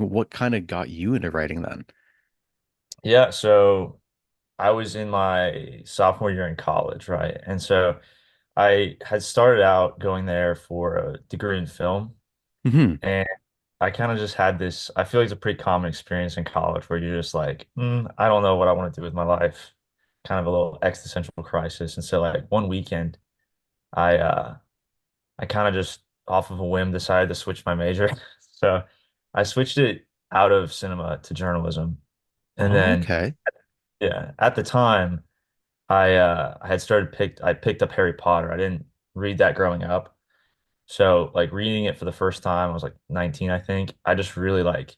what kind of got you into writing then? Yeah, so I was in my sophomore year in college, right? And so I had started out going there for a degree in film, Hmm. and I kind of just had this, I feel like it's a pretty common experience in college where you're just like, I don't know what I want to do with my life, kind of a little existential crisis. And so like one weekend, I kind of just off of a whim decided to switch my major. So I switched it out of cinema to journalism. And Oh, then okay. yeah, at the time I picked up Harry Potter. I didn't read that growing up. So like reading it for the first time, I was like 19, I think. I just really like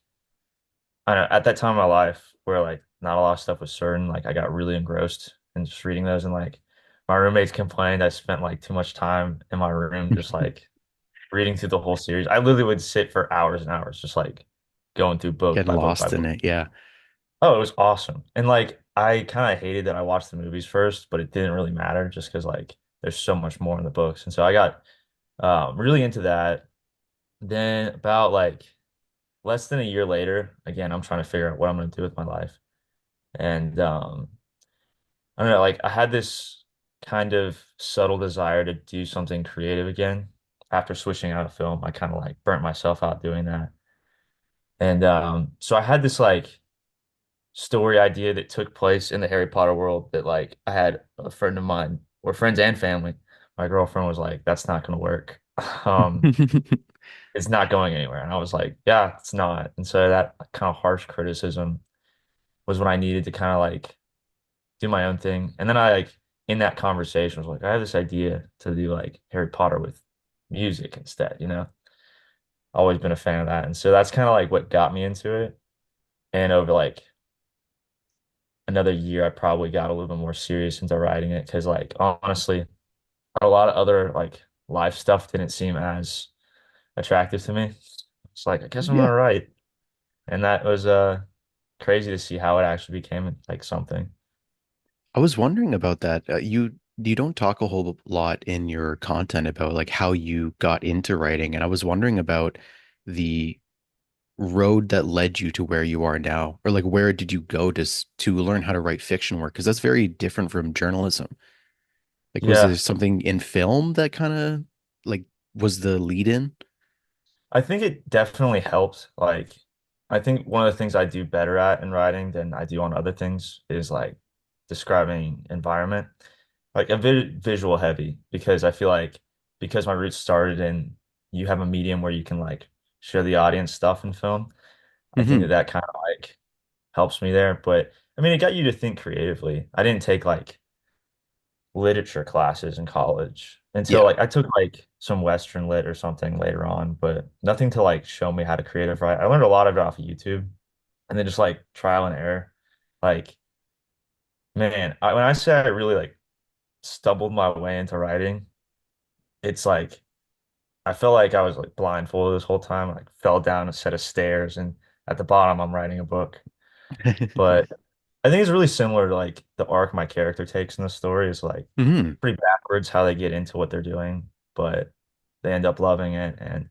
I don't know, at that time in my life where like not a lot of stuff was certain, like I got really engrossed in just reading those, and like my roommates complained I spent like too much time in my room just like reading through the whole series. I literally would sit for hours and hours just like going through book Getting by book by lost in book. it. Yeah. Oh, it was awesome. And like I kind of hated that I watched the movies first, but it didn't really matter just because like there's so much more in the books. And so I got really into that. Then about like less than a year later, again, I'm trying to figure out what I'm going to do with my life. And I don't know, like I had this kind of subtle desire to do something creative again. After switching out of film, I kind of like burnt myself out doing that. And so I had this like story idea that took place in the Harry Potter world that like I had a friend of mine or friends and family. My girlfriend was like, that's not going to work. Um, it's not going anywhere. And I was like, yeah, it's not. And so that kind of harsh criticism was what I needed to kind of like do my own thing. And then I like in that conversation was like, I have this idea to do like Harry Potter with music instead, you know? Always been a fan of that. And so that's kind of like what got me into it. And over like another year, I probably got a little bit more serious into writing it because, like, honestly, a lot of other like life stuff didn't seem as attractive to me. It's like, I guess I'm Yeah. gonna write, and that was crazy to see how it actually became like something. I was wondering about that. You don't talk a whole lot in your content about like how you got into writing, and I was wondering about the road that led you to where you are now, or like where did you go to learn how to write fiction work? Because that's very different from journalism. Like, was there Yeah, something in film that kind of like was the lead in? I think it definitely helped. Like, I think one of the things I do better at in writing than I do on other things is like describing environment, like a bit visual heavy, because I feel like because my roots started in you have a medium where you can like show the audience stuff in film. I think that Hmm. that kind of like helps me there. But I mean, it got you to think creatively. I didn't take like literature classes in college until Yeah. like I took like some Western lit or something later on, but nothing to like show me how to creative write. I learned a lot of it off of YouTube and then just like trial and error. Like, man, when I say I really like stumbled my way into writing, it's like I felt like I was like blindfolded this whole time, like fell down a set of stairs and at the bottom I'm writing a book. But I think it's really similar to like the arc my character takes in the story is like Hmm. pretty backwards how they get into what they're doing, but they end up loving it and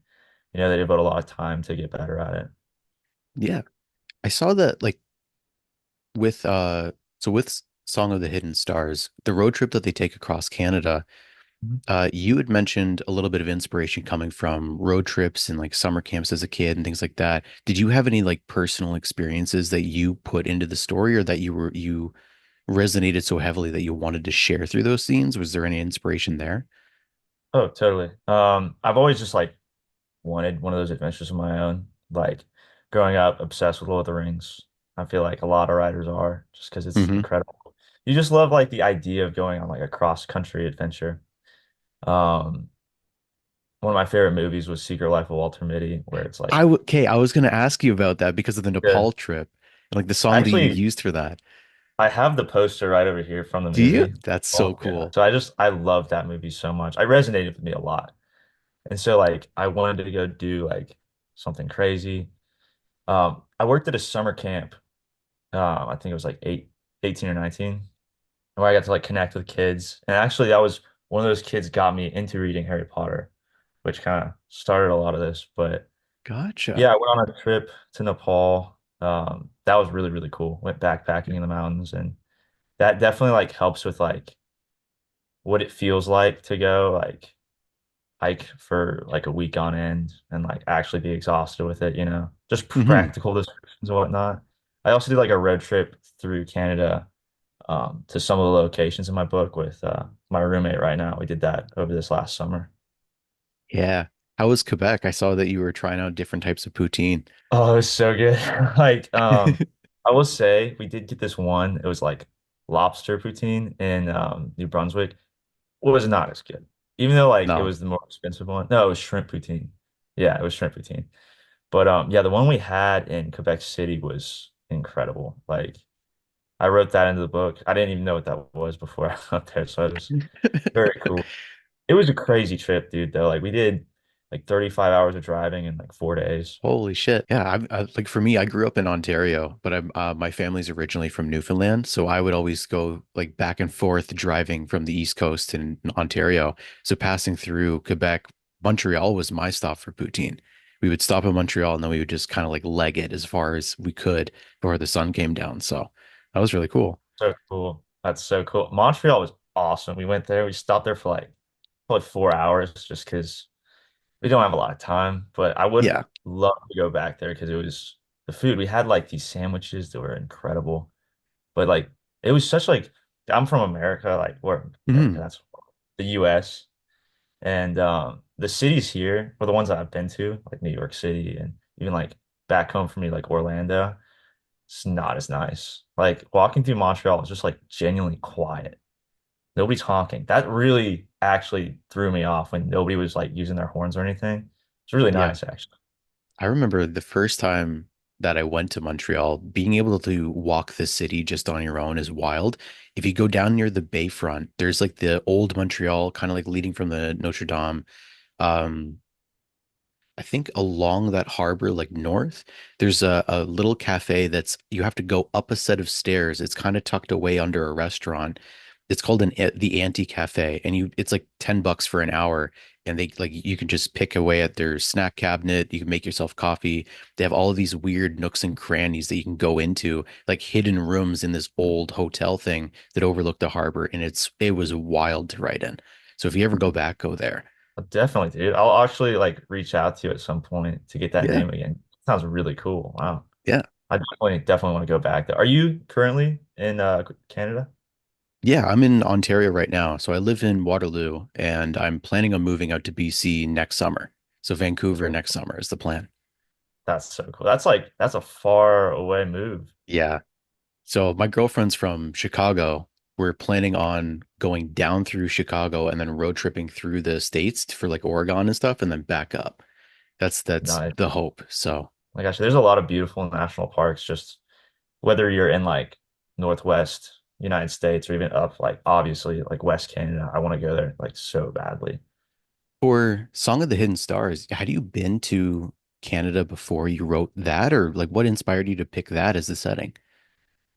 they devote a lot of time to get better at it. Yeah. I saw that like with with Song of the Hidden Stars, the road trip that they take across Canada. Mhm. You had mentioned a little bit of inspiration coming from road trips and like summer camps as a kid and things like that. Did you have any like personal experiences that you put into the story or that you resonated so heavily that you wanted to share through those scenes? Was there any inspiration there? Oh, totally. I've always just like wanted one of those adventures of my own. Like growing up, obsessed with Lord of the Rings. I feel like a lot of writers are just because it's Hmm. incredible. You just love like the idea of going on like a cross country adventure. Um, One of my favorite movies was Secret Life of Walter Mitty, where it's like, Okay, I was going to ask you about that because of the yeah. Nepal trip and like the song that you Actually, used for that. I have the poster right over here from the Do you? movie. That's so Oh, yeah. cool. So I love that movie so much. I resonated with me a lot. And so like I wanted to go do like something crazy. I worked at a summer camp. I think it was like 18 or 19, where I got to like connect with kids. And actually that was one of those kids got me into reading Harry Potter, which kind of started a lot of this. But Gotcha. Yeah, I went on a trip to Nepal. That was really, really cool. Went backpacking in the mountains, and that definitely like helps with like what it feels like to go like hike for like a week on end and like actually be exhausted with it, just Hmm. practical descriptions and whatnot. I also did like a road trip through Canada to some of the locations in my book with my roommate right now. We did that over this last summer. Yeah. How was Quebec? I saw that you were trying out different types of poutine. Oh, it was so good. Like, I will say we did get this one. It was like lobster poutine in New Brunswick. Was not as good. Even though like it No. was the more expensive one. No, it was shrimp poutine. Yeah, it was shrimp poutine. But yeah, the one we had in Quebec City was incredible. Like I wrote that into the book. I didn't even know what that was before I got there, so it was very cool. It was a crazy trip, dude, though. Like we did like 35 hours of driving in like 4 days. Holy shit. Yeah, like for me, I grew up in Ontario, but my family's originally from Newfoundland, so I would always go like back and forth driving from the East Coast in Ontario. So passing through Quebec, Montreal was my stop for poutine. We would stop in Montreal and then we would just kind of like leg it as far as we could before the sun came down. So that was really cool. So cool. That's so cool. Montreal was awesome. We went there. We stopped there for like probably 4 hours just because we don't have a lot of time. But I would Yeah. love to go back there because it was the food. We had like these sandwiches that were incredible. But like it was such like I'm from America, like where America, Hmm. that's the US. And the cities here were the ones that I've been to, like New York City and even like back home for me, like Orlando. It's not as nice. Like walking through Montreal was just like genuinely quiet. Nobody's honking. That really actually threw me off when nobody was like using their horns or anything. It's really Yeah. nice, actually. I remember the first time that I went to Montreal, being able to walk the city just on your own is wild. If you go down near the bayfront, there's like the old Montreal, kind of like leading from the Notre Dame. Um, I think along that harbor, like north, there's a little cafe that's you have to go up a set of stairs. It's kind of tucked away under a restaurant. It's called the Anti Cafe, and you it's like $10 for an hour, and they like you can just pick away at their snack cabinet. You can make yourself coffee. They have all of these weird nooks and crannies that you can go into, like hidden rooms in this old hotel thing that overlook the harbor, and it was wild to write in. So if you ever go back, go there. Definitely, dude. I'll actually like reach out to you at some point to get that Yeah, name again. Sounds really cool. Wow. yeah. I definitely want to go back there. Are you currently in Canada? Yeah, I'm in Ontario right now. So I live in Waterloo and I'm planning on moving out to BC next summer. So Vancouver So next summer is the plan. that's so cool. That's a far away move. Yeah. So my girlfriend's from Chicago. We're planning on going down through Chicago and then road tripping through the states for like Oregon and stuff and then back up. That's Nice. the hope. So, Like gosh, there's a lot of beautiful national parks, just whether you're in like Northwest United States or even up like obviously like West Canada. I want to go there like so badly. for Song of the Hidden Stars, had you been to Canada before you wrote that or like what inspired you to pick that as the setting?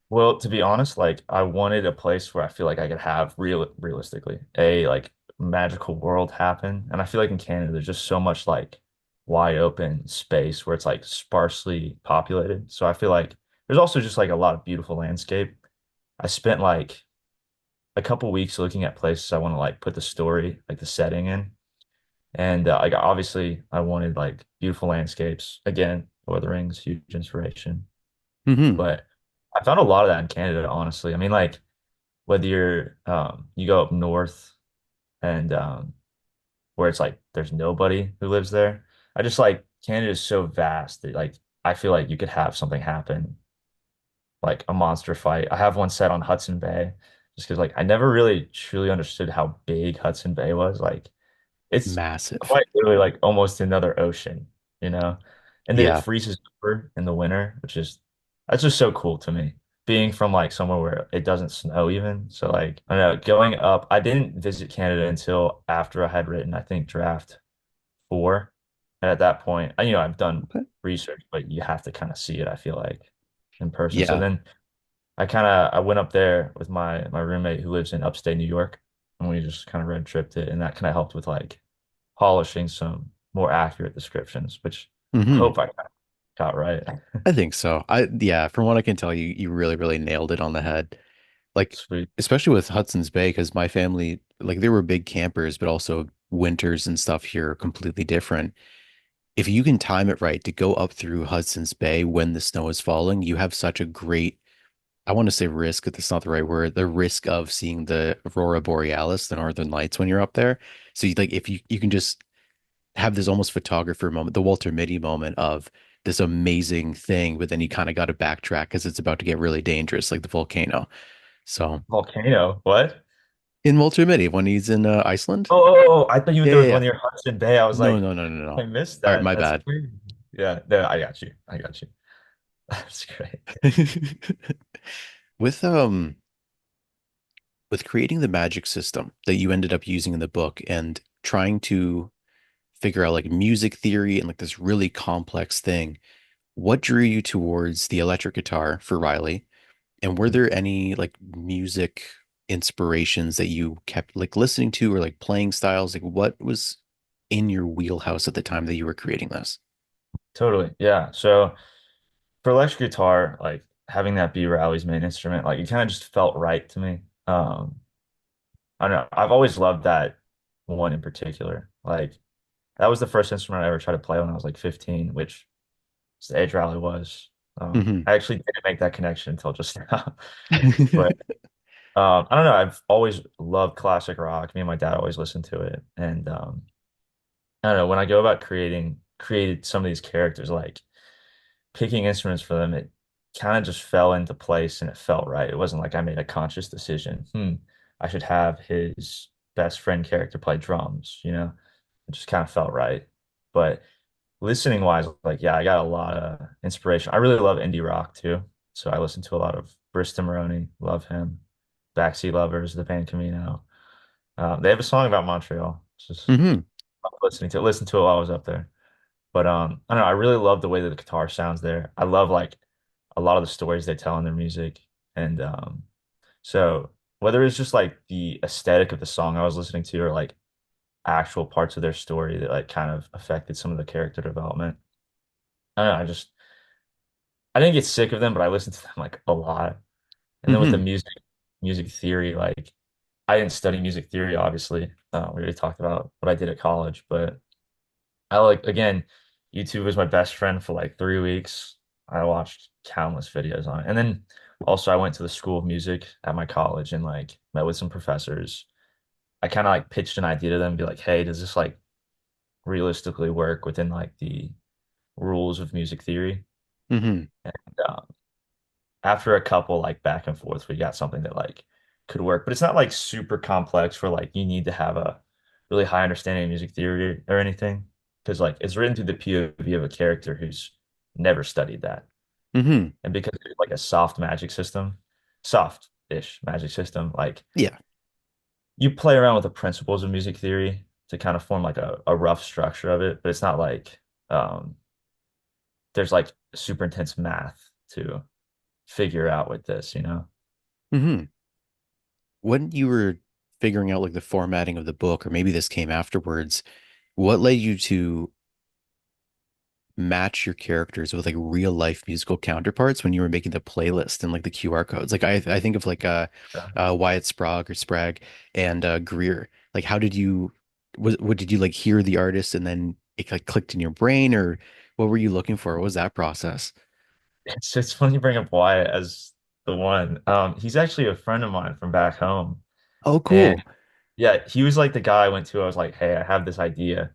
Well, to be honest, like I wanted a place where I feel like I could have realistically a like magical world happen. And I feel like in Canada there's just so much like wide open space where it's like sparsely populated. So I feel like there's also just like a lot of beautiful landscape. I spent like a couple weeks looking at places I want to like put the story, like the setting in. And like obviously I wanted like beautiful landscapes. Again, Lord of the Rings, huge inspiration. Hmm. But I found a lot of that in Canada, honestly. I mean, like whether you go up north and where it's like there's nobody who lives there. I just like Canada is so vast that like I feel like you could have something happen, like a monster fight. I have one set on Hudson Bay, just because like I never really truly understood how big Hudson Bay was. Like it's Massive. quite literally like almost another ocean, you know? And that it Yeah. freezes over in the winter, which is that's just so cool to me. Being from like somewhere where it doesn't snow even. So like I don't know, going up, I didn't visit Canada until after I had written, I think, draft four. And at that point, I've done Okay. research, but you have to kind of see it, I feel like, in person. So Yeah. then I went up there with my roommate who lives in upstate New York, and we just kind of road tripped it, and that kind of helped with like polishing some more accurate descriptions, which Hmm. Hope I got right. I think so. Yeah, from what I can tell, you really, really nailed it on the head. Like, Sweet. especially with Hudson's Bay, because my family, like, they were big campers, but also winters and stuff here are completely different. If you can time it right to go up through Hudson's Bay when the snow is falling, you have such a great, I want to say risk, but that's not the right word, the risk of seeing the Aurora Borealis, the Northern Lights when you're up there. So you like if you can just have this almost photographer moment, the Walter Mitty moment of this amazing thing, but then you kind of got to backtrack because it's about to get really dangerous, like the volcano. So Volcano. What? in Walter Mitty, when he's in Iceland. I thought you Yeah, there yeah, was one yeah. near Hudson Bay. I was No, like, no, no, no, no. I missed All right, that. my That's bad. crazy. Yeah, no, I got you. I got you. That's great. With um with creating the magic system that you ended up using in the book and trying to figure out like music theory and like this really complex thing, what drew you towards the electric guitar for Riley? And were there any like music inspirations that you kept like listening to or like playing styles? Like what was in your wheelhouse at the time that you were creating this? Totally. Yeah. So for electric guitar, like having that be Rowley's main instrument, like it kind of just felt right to me. I don't know. I've always loved that one in particular. Like that was the first instrument I ever tried to play when I was like 15, which is the age Rowley was. Hmm. I actually didn't make that connection until just now. But I don't know. I've always loved classic rock. Me and my dad always listened to it. And I don't know, when I go about created some of these characters, like picking instruments for them, it kind of just fell into place and it felt right. It wasn't like I made a conscious decision. I should have his best friend character play drums, you know? It just kind of felt right. But listening wise, like, yeah, I got a lot of inspiration. I really love indie rock too. So I listen to a lot of Bristol Maroney, love him. Backseat Lovers, the band Camino. They have a song about Montreal. It's just Hmm. listen to it while I was up there. But I don't know, I really love the way that the guitar sounds there. I love like a lot of the stories they tell in their music. And so whether it's just like the aesthetic of the song I was listening to or like actual parts of their story that like kind of affected some of the character development. I don't know, I didn't get sick of them, but I listened to them like a lot. And then with the Hmm. music theory, like I didn't study music theory, obviously. We already talked about what I did at college, but I like, again, YouTube was my best friend for like 3 weeks. I watched countless videos on it. And then also I went to the School of Music at my college and like met with some professors. I kind of like pitched an idea to them, be like, hey, does this like realistically work within like the rules of music theory? Hmm. And after a couple like back and forth, we got something that like could work, but it's not like super complex where like you need to have a really high understanding of music theory or anything. Because like it's written through the POV of a character who's never studied that. Hmm. And because it's like a soft magic system, soft-ish magic system, like Yeah. you play around with the principles of music theory to kind of form like a rough structure of it, but it's not like um there's like super intense math to figure out with this, you know? Hmm. When you were figuring out like the formatting of the book, or maybe this came afterwards, what led you to match your characters with like real life musical counterparts when you were making the playlist and like the QR codes? Like I think of like Wyatt Sprague or Sprague and Greer. Like how did you was what did you like hear the artist and then it like clicked in your brain, or what were you looking for? What was that process? It's funny you bring up Wyatt as the one. He's actually a friend of mine from back home. Oh, And cool. yeah, he was like the guy I went to. I was like, hey, I have this idea.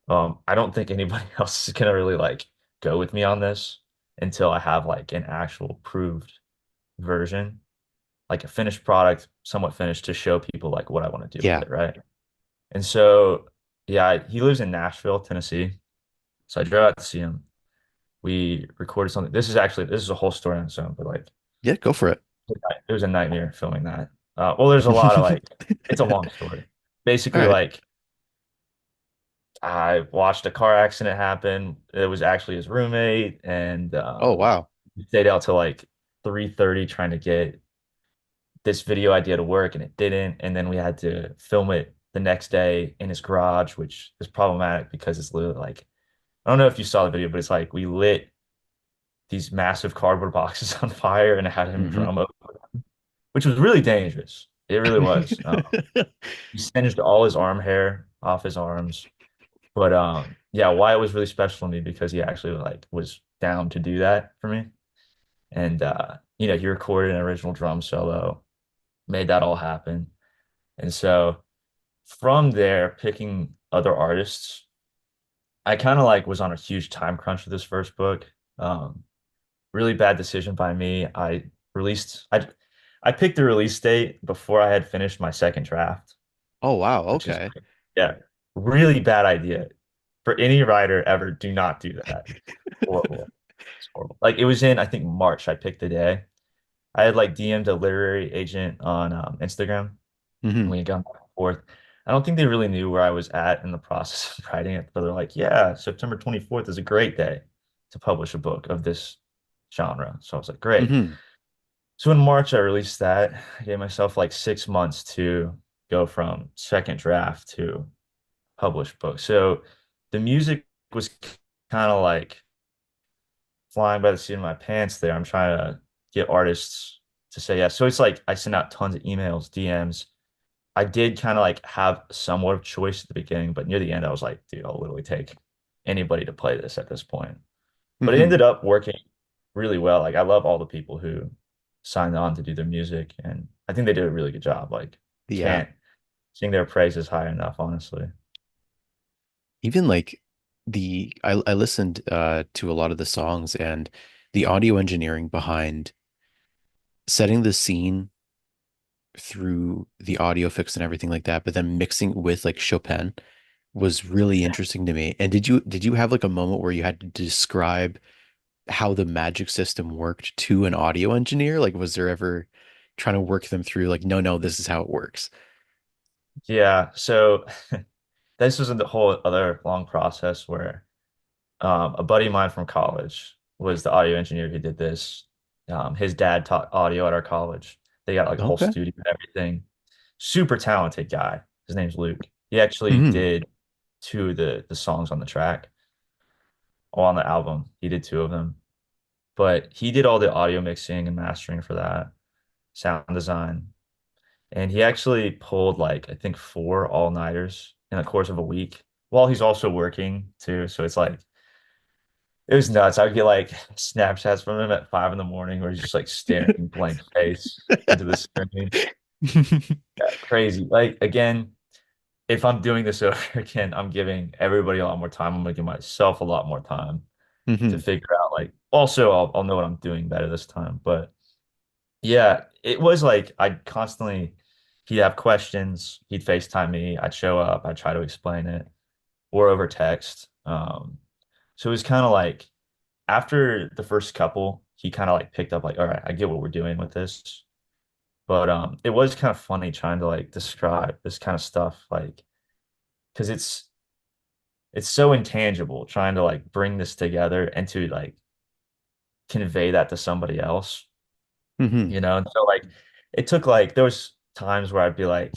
I don't think anybody else is gonna really like go with me on this until I have like an actual proved version, like a finished product, somewhat finished to show people like what I want to do with Yeah. it, right? And so yeah, he lives in Nashville, Tennessee. So I drove out to see him. We recorded something. This is a whole story on its own, but like Yeah, go for it. it was a nightmare filming that. Well, there's a lot of like, it's a long story. All Basically, right. like, I watched a car accident happen. It was actually his roommate, and Oh, wow. we stayed out till like 3:30 trying to get this video idea to work, and it didn't. And then we had to film it the next day in his garage, which is problematic because it's literally like I don't know if you saw the video, but it's like we lit these massive cardboard boxes on fire and had him Hmm. drum over, which was really dangerous. It really was. He singed all his arm hair off his arms. But yeah, Wyatt was really special to me because he actually like was down to do that for me. And he recorded an original drum solo, made that all happen. And so from there, picking other artists, I kind of like was on a huge time crunch for this first book. Um, really bad decision by me. Released I picked the release date before I had finished my second draft, Oh wow, which is okay. yeah, really bad idea for any writer ever. Do not do that. Horrible. It's horrible. Like it was in I think March. I picked the day. I had like DM'd a literary agent on Instagram. And Hmm. we had gone back and forth. I don't think they really knew where I was at in the process of writing it, but they're like, yeah, September 24th is a great day to publish a book of this genre. So I was like, great. Hmm. So in March, I released that. I gave myself like 6 months to go from second draft to published book. So the music was kind of like flying by the seat of my pants there. I'm trying to get artists to say yes. So it's like I sent out tons of emails, DMs. I did kind of like have somewhat of choice at the beginning, but near the end, I was like, dude, I'll literally take anybody to play this at this point. But it Hmm. ended up working really well. Like I love all the people who signed on to do their music, and I think they did a really good job. Like Yeah. can't sing their praises high enough, honestly. Even like I listened to a lot of the songs and the audio engineering behind setting the scene through the audio fix and everything like that, but then mixing with like Chopin was really interesting to me. And did you have like a moment where you had to describe how the magic system worked to an audio engineer? Like, was there ever trying to work them through like, no, no, this is how it works? Yeah. So this was a whole other long process where a buddy of mine from college was the audio engineer who did this. His dad taught audio at our college. They got like a whole Okay. studio and everything. Super talented guy. His name's Luke. He actually Hmm. did two of the songs on the track or on the album. He did two of them. But he did all the audio mixing and mastering for that, sound design. And he actually pulled like I think four all-nighters in the course of a week while he's also working too. So it's like it was nuts. I would get like Snapchats from him at 5 in the morning where he's just like staring blank face into the screen. Crazy. Like again, if I'm doing this over again, I'm giving everybody a lot more time. I'm gonna give myself a lot more time to Hmm. figure out like also I'll know what I'm doing better this time. But yeah, it was like I'd constantly he'd have questions, he'd FaceTime me, I'd show up, I'd try to explain it, or over text. So it was kind of like after the first couple, he kind of like picked up like, all right, I get what we're doing with this. But it was kind of funny trying to like describe this kind of stuff, like because it's so intangible, trying to like bring this together and to like convey that to somebody else, Hmm. you know? And so like it took like there was times where I'd be like,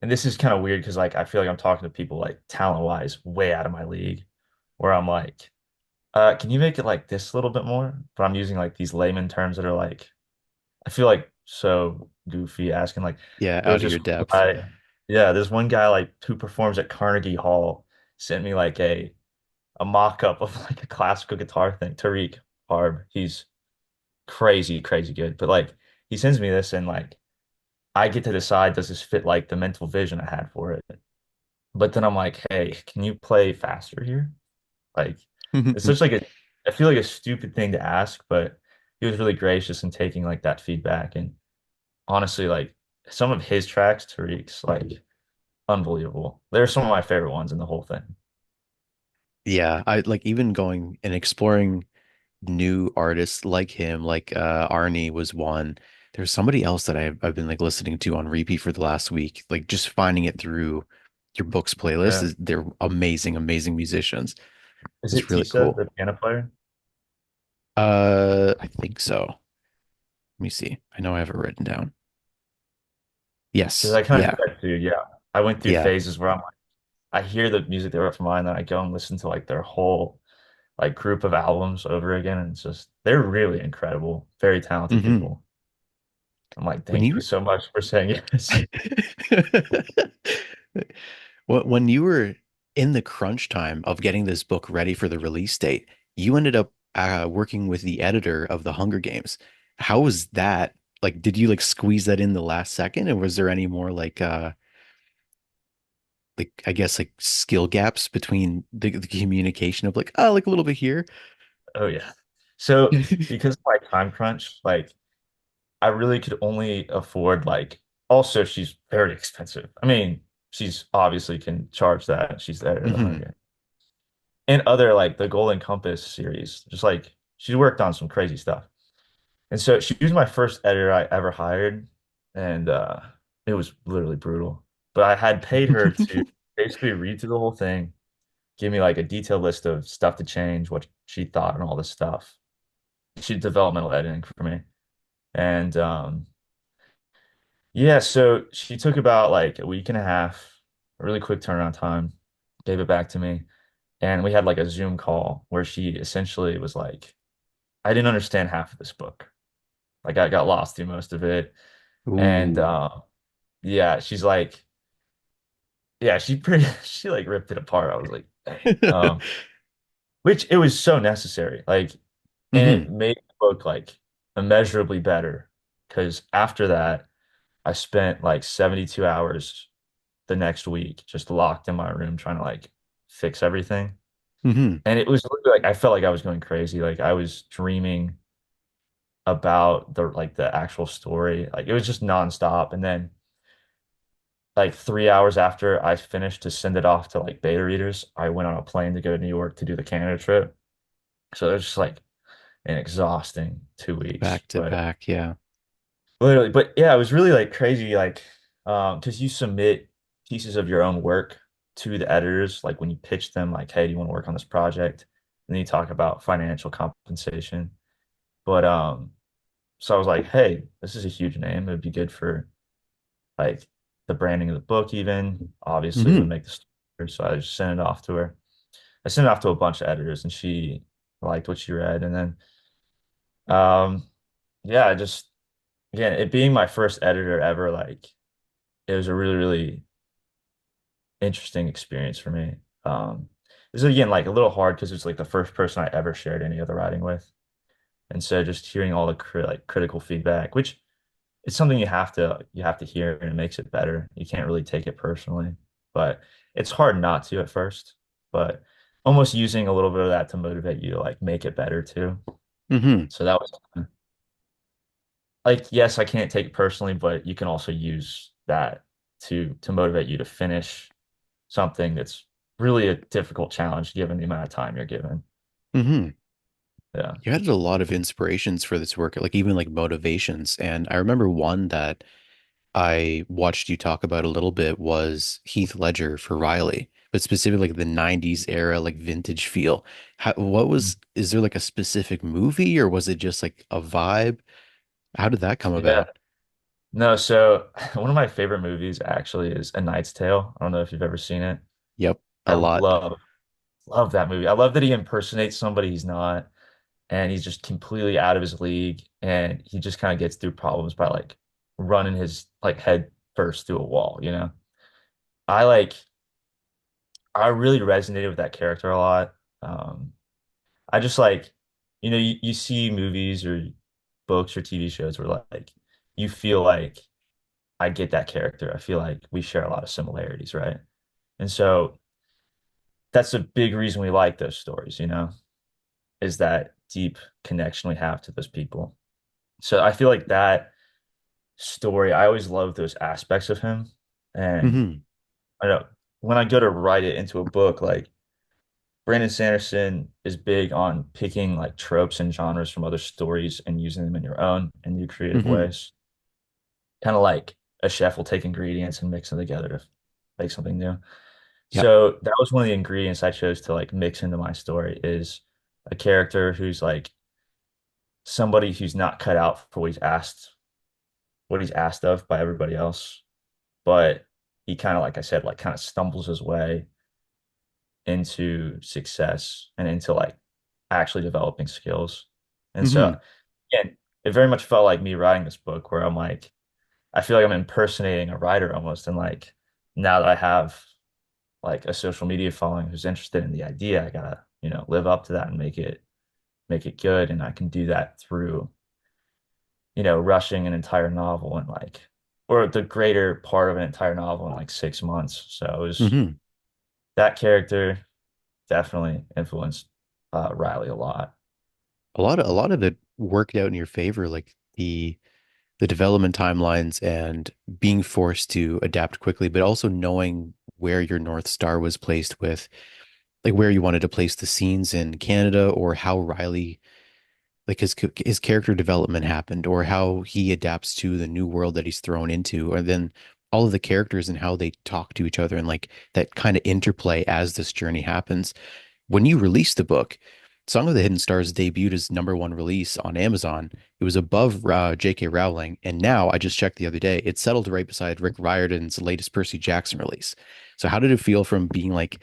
and this is kind of weird because like I feel like I'm talking to people like talent wise way out of my league, where I'm like, can you make it like this a little bit more? But I'm using like these layman terms that are like I feel like so goofy asking like Yeah, there was out of this your depth. guy, yeah, there's one guy like who performs at Carnegie Hall sent me like a mock-up of like a classical guitar thing. Tariq Harb, he's crazy, crazy good. But like he sends me this and like I get to decide does this fit like the mental vision I had for it. But then I'm like, hey, can you play faster here? Like it's such like a I feel like a stupid thing to ask, but he was really gracious in taking like that feedback and honestly, like some of his tracks, Tariq's, like unbelievable. They're some of my favorite ones in the whole thing. Yeah, I like even going and exploring new artists like him, like Arnie was one. There's somebody else that I've been like listening to on repeat for the last week, like just finding it through your books playlist Yeah. is they're amazing, amazing musicians. Is It's it really Tisa, cool. the piano player? I think so. Let me see. I know I have it written down. Because Yes. I kind of Yeah. do that too. Yeah. I went through Yeah. phases where I'm like, I hear the music they wrote for mine, then I go and listen to like their whole like group of albums over again, and it's just they're really incredible, very talented Hmm. people. I'm like, When thank you you so much for saying yes. when you were in the crunch time of getting this book ready for the release date, you ended up working with the editor of the Hunger Games. How was that? Like, did you like squeeze that in the last second, or was there any more like I guess like skill gaps between the communication of like, oh, like a little bit here? Oh yeah. So because of my time crunch, like I really could only afford like also she's very expensive. I mean, she's obviously can charge that. She's the editor of the Hunger Hmm. Games. And other like the Golden Compass series, just like she worked on some crazy stuff. And so she was my first editor I ever hired, and it was literally brutal. But I had paid her to basically read through the whole thing, give me like a detailed list of stuff to change, what she thought, and all this stuff. She did developmental editing for me. And yeah, so she took about like a week and a half, a really quick turnaround time, gave it back to me. And we had like a Zoom call where she essentially was like, I didn't understand half of this book. Like I got lost through most of it. And Ooh. yeah, she's like, yeah, she pretty she like ripped it apart. I was like, dang. Which it was so necessary. Like, and it Hmm. made the book like immeasurably better. Because after that, I spent like 72 hours the next week just locked in my room trying to like fix everything. Hmm. And it was literally like I felt like I was going crazy. Like I was dreaming about the actual story. Like it was just nonstop. And then like 3 hours after I finished to send it off to like beta readers, I went on a plane to go to New York to do the Canada trip. So it was just like an exhausting 2 weeks. Back to But back, yeah. literally, but yeah, it was really like crazy, like because you submit pieces of your own work to the editors, like when you pitch them, like, hey, do you want to work on this project? And then you talk about financial compensation. But so I was like, hey, this is a huge name. It would be good for like the branding of the book, even obviously would Hmm. make the story. So I just sent it off to her. I sent it off to a bunch of editors and she liked what she read. And then yeah, I just again, it being my first editor ever, like it was a really, really interesting experience for me. It was again like a little hard because it's like the first person I ever shared any of the writing with. And so just hearing all the critical feedback, which it's something you have to hear and it makes it better. You can't really take it personally, but it's hard not to at first, but almost using a little bit of that to motivate you to like make it better too. Hmm. So that was like, yes, I can't take it personally, but you can also use that to motivate you to finish something that's really a difficult challenge given the amount of time you're given. Hmm. Yeah. You had a lot of inspirations for this work, like even like motivations. And I remember one that I watched you talk about a little bit was Heath Ledger for Riley, but specifically like the 90s era, like vintage feel. Is there like a specific movie or was it just like a vibe? How did that come Yeah. about? No, so one of my favorite movies actually is A Knight's Tale. I don't know if you've ever seen it. Yep, a I lot. love that movie. I love that he impersonates somebody he's not, and he's just completely out of his league, and he just kind of gets through problems by like running his like head first through a wall, you know? I like I really resonated with that character a lot. I just like, you see movies or books or TV shows where like you feel like I get that character. I feel like we share a lot of similarities, right? And so that's a big reason we like those stories, is that deep connection we have to those people. So I feel like that story, I always love those aspects of him. And Hmm. I know when I go to write it into a book, like Brandon Sanderson is big on picking like tropes and genres from other stories and using them in your own and new creative Hmm. ways. Kind of like a chef will take ingredients and mix them together to make something new. Yeah. So that was one of the ingredients I chose to like mix into my story is a character who's like somebody who's not cut out for what he's asked of by everybody else, but he kind of, like I said, like kind of stumbles his way. into success and into like actually developing skills. And Hmm. so, again, it very much felt like me writing this book where I'm like, I feel like I'm impersonating a writer almost. And like now that I have like a social media following who's interested in the idea, I gotta, live up to that and make it good. And I can do that through, rushing an entire novel and like or the greater part of an entire novel in like 6 months. So it was Hmm. that character definitely influenced Riley a lot. A lot of it worked out in your favor, like the development timelines and being forced to adapt quickly, but also knowing where your North Star was placed with like where you wanted to place the scenes in Canada or how Riley like his character development happened or how he adapts to the new world that he's thrown into or then all of the characters and how they talk to each other and like that kind of interplay as this journey happens when you released the book, Song of the Hidden Stars debuted as number one release on Amazon. It was above J.K. Rowling, and now I just checked the other day, it settled right beside Rick Riordan's latest Percy Jackson release. So, how did it feel from being like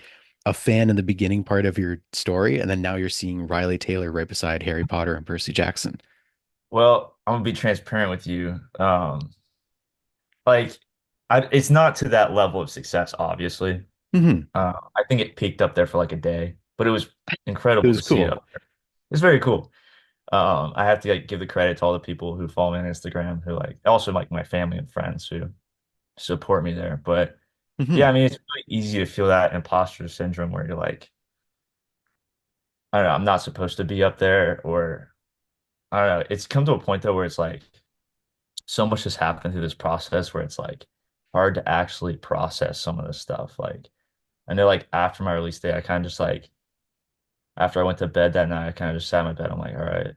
a fan in the beginning part of your story, and then now you're seeing Riley Taylor right beside Harry Potter and Percy Jackson? Well, I'm gonna be transparent with you. Like, it's not to that level of success, obviously. Hmm. I think it peaked up there for like a day, but it was It incredible was to see it cool. up there. It's very cool. I have to like give the credit to all the people who follow me on Instagram, who like also like my family and friends who support me there. But yeah, Hmm. I mean, it's really easy to feel that imposter syndrome where you're like, I don't know, I'm not supposed to be up there, or I don't know. It's come to a point though where it's like so much has happened through this process where it's like hard to actually process some of this stuff. Like I know like after my release day, I kind of just like after I went to bed that night, I kind of just sat in my bed. I'm like, all right,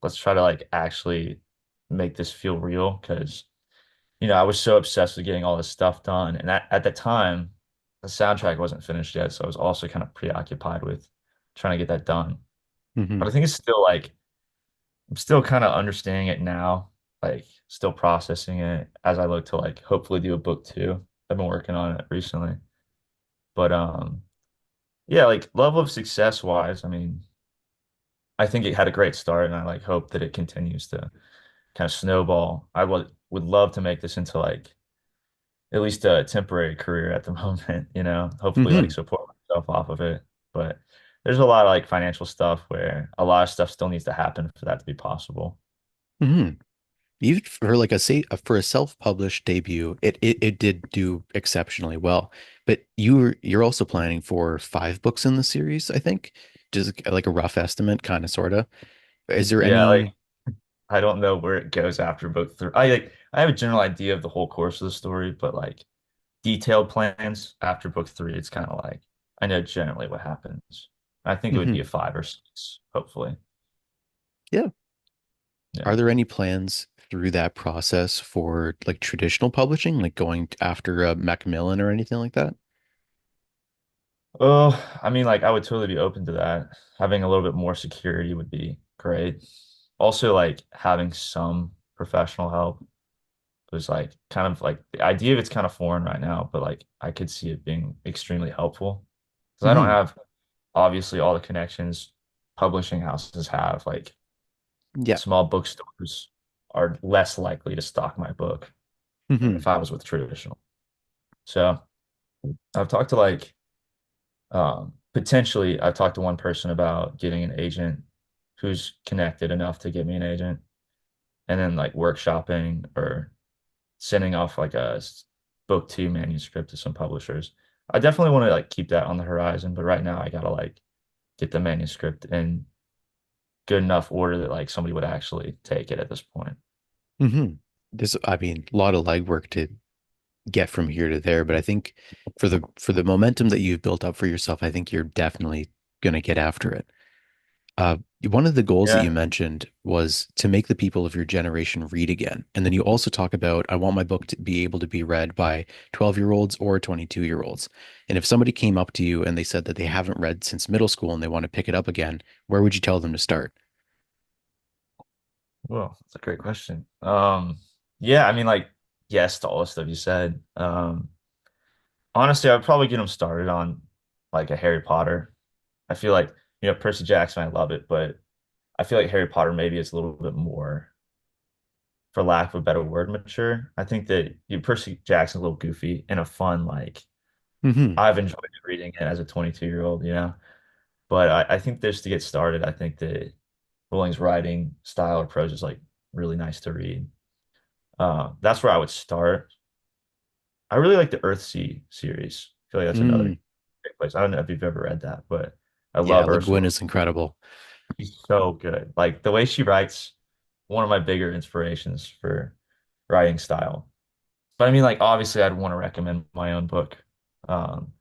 let's try to like actually make this feel real because I was so obsessed with getting all this stuff done. And at the time, the soundtrack wasn't finished yet, so I was also kind of preoccupied with trying to get that done. But Hmm. I think it's still like I'm still kind of understanding it now, like still processing it as I look to like hopefully do a book too. I've been working on it recently. But yeah, like level of success wise, I mean, I think it had a great start and I like hope that it continues to kind of snowball. I would love to make this into like at least a temporary career at the moment, hopefully like Hmm. support myself off of it. But there's a lot of like financial stuff where a lot of stuff still needs to happen for that to be possible. Hmm. Even for like for a self-published debut, it did do exceptionally well. But you're also planning for five books in the series, I think. Just like a rough estimate, kind of sorta. Is there Yeah, like any? I don't know where it goes after book three. I have a general idea of the whole course of the story, but like detailed plans after book three, it's kind of like I know generally what happens. I think it would be a Mhm. five or six, hopefully. Yeah. Yeah. Are there any plans through that process for like traditional publishing, like going after Macmillan or anything like that? Oh, I mean, like I would totally be open to that. Having a little bit more security would be great. Also, like having some professional help was like kind of like the idea of it's kind of foreign right now, but like I could see it being extremely helpful because I don't Hmm. have obviously all the connections publishing houses have. Like Yeah. small bookstores are less likely to stock my book than if Hmm. I was with traditional. So I've talked to like potentially I've talked to one person about getting an agent who's connected enough to get me an agent and then like workshopping or sending off like book two manuscript to some publishers. I definitely want to like keep that on the horizon, but right now I gotta like get the manuscript in good enough order that like somebody would actually take it at this point. Hmm. There's, I mean, a lot of legwork to get from here to there, but I think for the momentum that you've built up for yourself, I think you're definitely gonna get after it. One of the goals that you Yeah. mentioned was to make the people of your generation read again. And then you also talk about, I want my book to be able to be read by 12-year-olds or 22-year-olds. And if somebody came up to you and they said that they haven't read since middle school and they want to pick it up again, where would you tell them to start? Well, that's a great question. Yeah, I mean like yes to all the stuff you said. Honestly, I would probably get them started on like a Harry Potter. I feel like, Percy Jackson, I love it, but I feel like Harry Potter maybe is a little bit more, for lack of a better word, mature. I think that Percy Jackson's a little goofy and a fun, like Hmm. I've enjoyed reading it as a 22-year-old. But I think just to get started, I think that Rowling's writing style or prose is like really nice to read. That's where I would start. I really like the Earthsea series. I feel like that's another Mm. great place. I don't know if you've ever read that, but I Yeah, love Le Ursula. Guin is incredible. She's so good. Like the way she writes, one of my bigger inspirations for writing style. But I mean, like obviously, I'd want to recommend my own book. Um,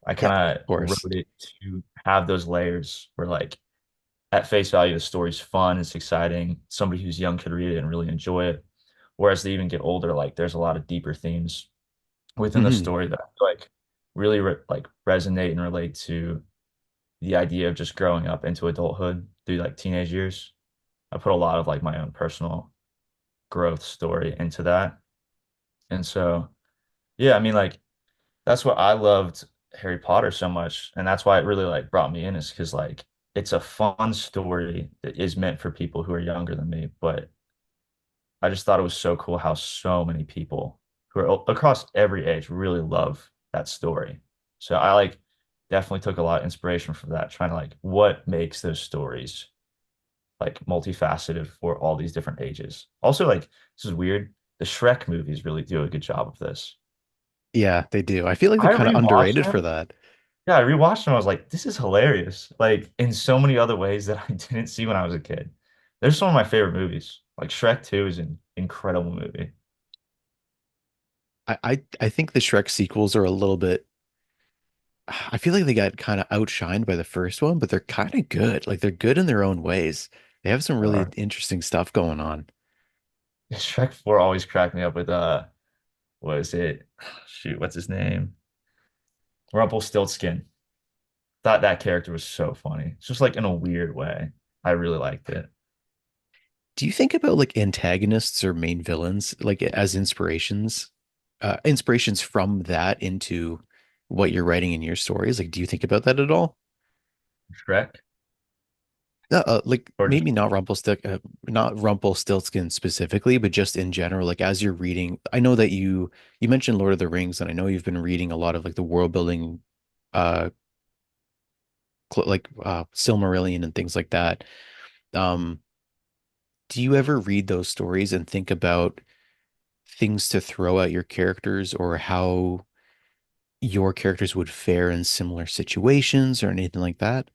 I Yeah, of kind of course. wrote it to have those layers where, like, at face value, the story's fun, it's exciting. Somebody who's young could read it and really enjoy it. Whereas they even get older, like there's a lot of deeper themes within the Hmm. story that I feel like really like resonate and relate to the idea of just growing up into adulthood through like teenage years. I put a lot of like my own personal growth story into that. And so, yeah, I mean, like that's what I loved Harry Potter so much, and that's why it really like brought me in is because like it's a fun story that is meant for people who are younger than me, but I just thought it was so cool how so many people who are across every age really love that story. So I like definitely took a lot of inspiration from that, trying to like what makes those stories like multifaceted for all these different ages. Also, like this is weird. The Shrek movies really do a good job of this. Yeah, they do. I feel like they're I kind of rewatched underrated for them. that. Yeah, I rewatched them. I was like, this is hilarious. Like in so many other ways that I didn't see when I was a kid. They're some of my favorite movies. Like Shrek 2 is an incredible movie. I think the Shrek sequels are a little bit. I feel like they got kind of outshined by the first one, but they're kind of good. Like they're good in their own ways. They have some really Or interesting stuff going on. Shrek 4 always cracked me up with what is it? Shoot, what's his name? Rumpelstiltskin. Thought that character was so funny. It's just like in a weird way. I really liked it. Do you think about like antagonists or main villains like as inspirations, inspirations from that into what you're writing in your stories? Like, do you think about that at all? Shrek Like or just maybe not Rumpelstiltskin specifically, but just in general, like as you're reading, I know that you mentioned Lord of the Rings, and I know you've been reading a lot of like the world building, uh, like Silmarillion and things like that. Um, do you ever read those stories and think about things to throw at your characters or how your characters would fare in similar situations or anything like that?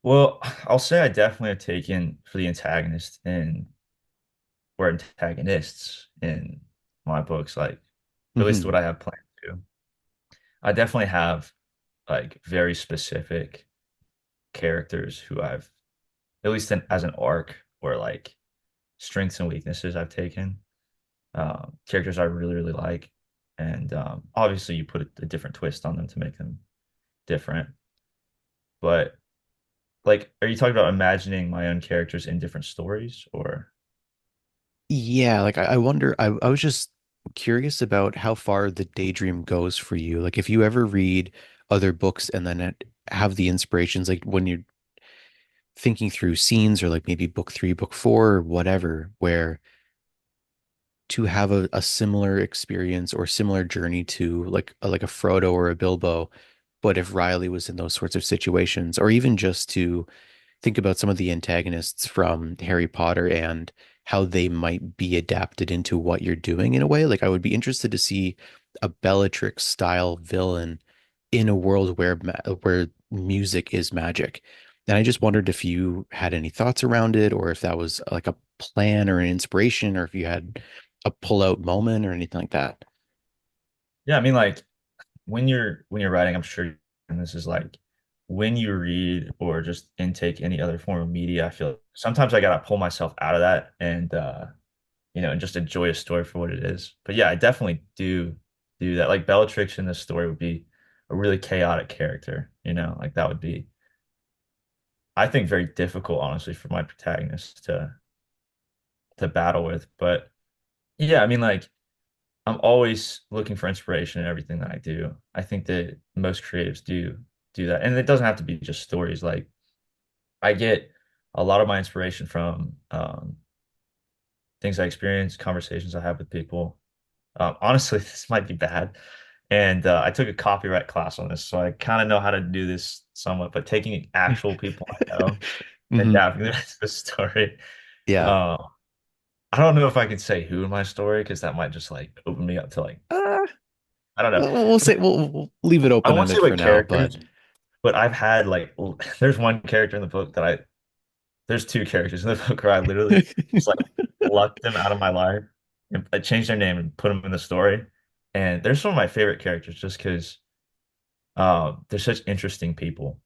well, I'll say I definitely have taken for the antagonist in or antagonists in my books, like at least what Hmm. I have planned to. I definitely have like very specific characters who I've at least as an arc or like strengths and weaknesses I've taken. Characters I really, really like. And obviously you put a different twist on them to make them different. But like, are you talking about imagining my own characters in different stories or Yeah, like I wonder, I was just curious about how far the daydream goes for you. Like if you ever read other books and then have the inspirations, like when you're thinking through scenes or like maybe book three, book four, or whatever, where to have a similar experience or similar journey to like a Frodo or a Bilbo, but if Riley was in those sorts of situations, or even just to think about some of the antagonists from Harry Potter and how they might be adapted into what you're doing in a way. Like I would be interested to see a Bellatrix style villain in a world where music is magic. And I just wondered if you had any thoughts around it, or if that was like a plan or an inspiration, or if you had a pull out moment or anything like that. yeah, I mean like when you're writing, I'm sure and this is like when you read or just intake any other form of media, I feel like sometimes I gotta pull myself out of that and and just enjoy a story for what it is. But yeah, I definitely do that. Like Bellatrix in this story would be a really chaotic character. Like that would be, I think, very difficult, honestly, for my protagonist to battle with. But yeah, I mean, like I'm always looking for inspiration in everything that I do. I think that most creatives do that. And it doesn't have to be just stories. Like I get a lot of my inspiration from things I experience, conversations I have with people. Honestly, this might be bad. And I took a copyright class on this, so I kind of know how to do this somewhat, but taking actual people I know and Hmm. adapting the rest of the story. Yeah. Uh, I don't know if I can say who in my story because that might just like open me up to like Uh, I don't know. we'll say we'll leave it I won't say open-ended for what now, but characters, but I've had like there's one character in the book that I there's two characters in the book where I literally just like plucked them out of my life and I changed their name and put them in the story. And they're some of my favorite characters just because they're such interesting people,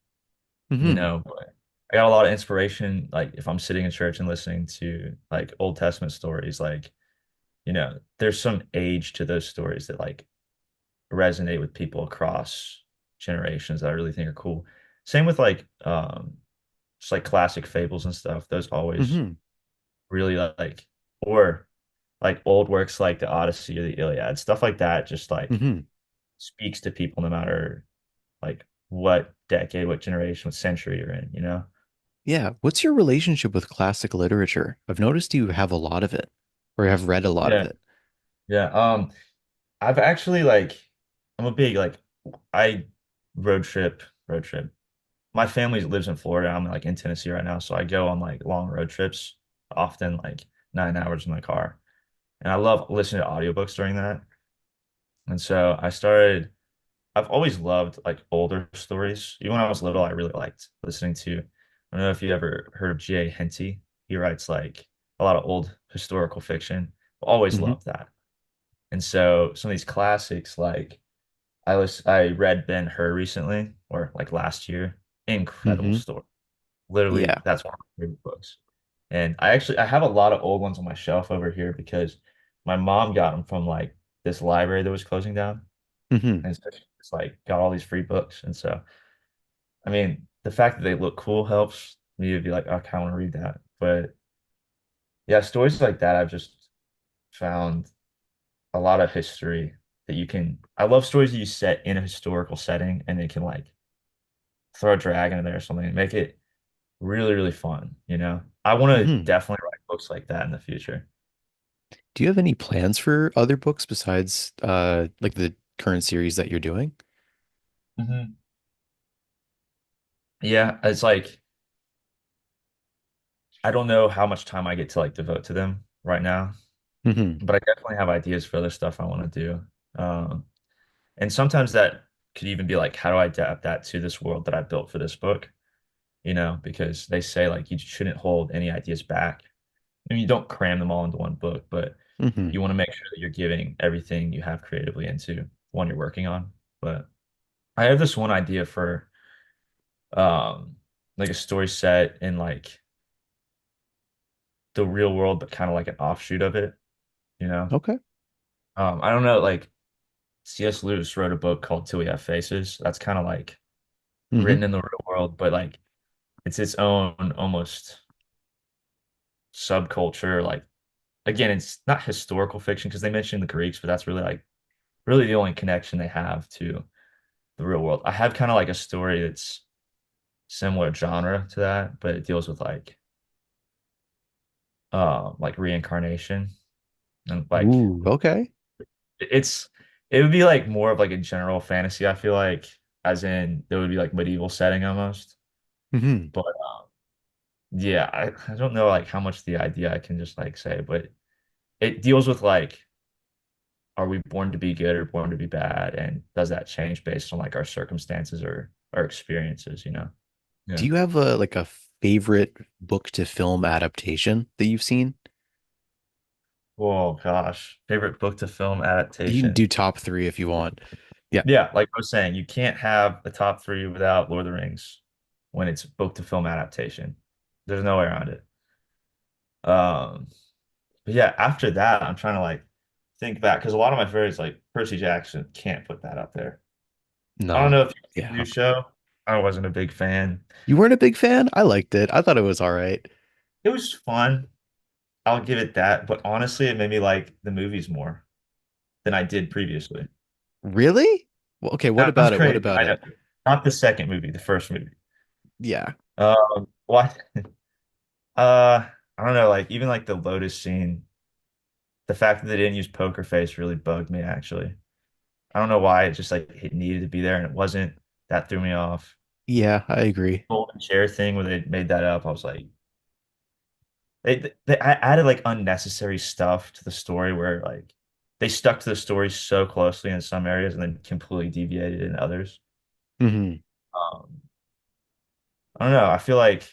you hmm know. But I got a lot of inspiration, like if I'm sitting in church and listening to like Old Testament stories, like, there's some age to those stories that like resonate with people across generations that I really think are cool. Same with like just like classic fables and stuff. Those always hmm really like or like old works like the Odyssey or the Iliad, stuff like that just like hmm speaks to people no matter like what decade, what generation, what century you're in, you know? Yeah. What's your relationship with classic literature? I've noticed you have a lot of it, or have read a lot of Yeah. it. Yeah. I've actually like I'm a big like I road trip. My family lives in Florida. I'm like in Tennessee right now, so I go on like long road trips, often like 9 hours in my car. And I love listening to audiobooks during that. And so I've always loved like older stories. Even when I was little, I really liked listening to, I don't know if you ever heard of G.A. Henty. He writes like a lot of old historical fiction. Always Hmm loved that. And so some of these classics, like I read Ben-Hur recently, or like last year. Incredible hmm story. Literally, Yeah. that's one of my favorite books. And I have a lot of old ones on my shelf over here because my mom got them from like this library that was closing down. hmm And so she just like got all these free books. And so, I mean, the fact that they look cool helps me to be like, okay, I want to read that. But yeah, stories like that, I've just found a lot of history that I love stories that you set in a historical setting and they can like throw a dragon in there or something and make it really, really fun, you know? I want to hmm definitely write books like that in the future. Do you have any plans for other books besides like the current series that you're doing? Hmm. Yeah, it's like I don't know how much time I get to like devote to them right now, Hmm but I definitely have ideas for other stuff I want to do. And sometimes that could even be like, how do I adapt that to this world that I built for this book? Because they say like you shouldn't hold any ideas back. I mean, you don't cram them all into one book, but hmm you want to make sure that you're giving everything you have creatively into one you're working on. But I have this one idea for um like a story set in like the real world, but kind of like an offshoot of it, you know? Okay. I don't know, like C.S. Lewis wrote a book called Till We Have Faces. That's kind of like hmm written in the real world, but like it's its own almost subculture. Like again, it's not historical fiction because they mention the Greeks, but that's really like really the only connection they have to the real world. I have kind of like a story that's similar genre to that, but it deals with like reincarnation and like Ooh, okay. it's it would be like more of like a general fantasy, I feel like, as in there would be like medieval setting almost. hmm But yeah, I don't know like how much the idea I can just like say, but it deals with like, are we born to be good or born to be bad? And does that change based on like our circumstances or our experiences, you know? Do Yeah. you have a like a favorite book to film adaptation that you've seen? Oh gosh. Favorite book to film You can adaptation. do top three if you want. Yeah. Yeah, like I was saying, you can't have a top three without Lord of the Rings when it's book to film adaptation. There's no way around it. Um, but yeah, after that, I'm trying to like think back because a lot of my favorites, like Percy Jackson, can't put that up there. I don't No. know if you've seen the Yeah. new show. I wasn't a big fan. You weren't a big fan? I liked it. I thought it was all right. It was fun. I'll give it that. But honestly, it made me like the movies more than I did previously. Really? Well, okay, what That's about it? What crazy. about I know. it? Not the second movie, the first movie. Yeah. What? I don't know, like even like the Lotus scene, the fact that they didn't use Poker Face really bugged me actually. I don't know why, it just like it needed to be there and it wasn't. That threw me off. Yeah, I agree. Golden chair thing where they made that up, I was like, they added like unnecessary stuff to the story where like they stuck to the story so closely in some areas and then completely deviated in others. Hmm. Um, I don't know. I feel like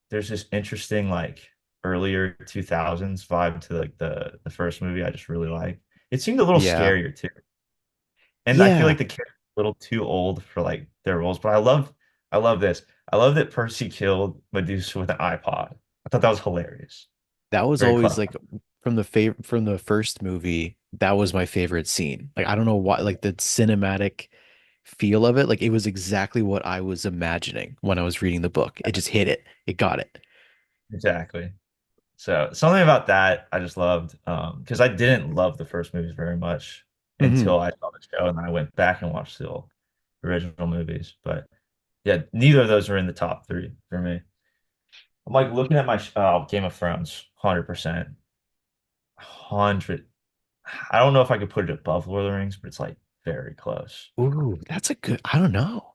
there's this interesting like earlier 2000s vibe to like the first movie I just really like. It seemed a little Yeah. scarier too. And I feel Yeah. like the character's a little too old for like their roles, but I love this. I love that Percy killed Medusa with an iPod. I thought that was hilarious. That was Very always clever. like from the first movie, that was my favorite scene. Like I don't know why, like the cinematic feel of it, like it was exactly what I was imagining when I was reading the book. It just hit it. It got it. Exactly. So something about that I just loved. Because I didn't love the first movies very much Hmm. until I saw the show and then I went back and watched the original movies. But yeah, neither of those are in the top three for me. I'm like looking at my Game of Thrones, 100%. 100. I don't know if I could put it above Lord of the Rings, but it's like very close. Ooh, that's a good, I don't know.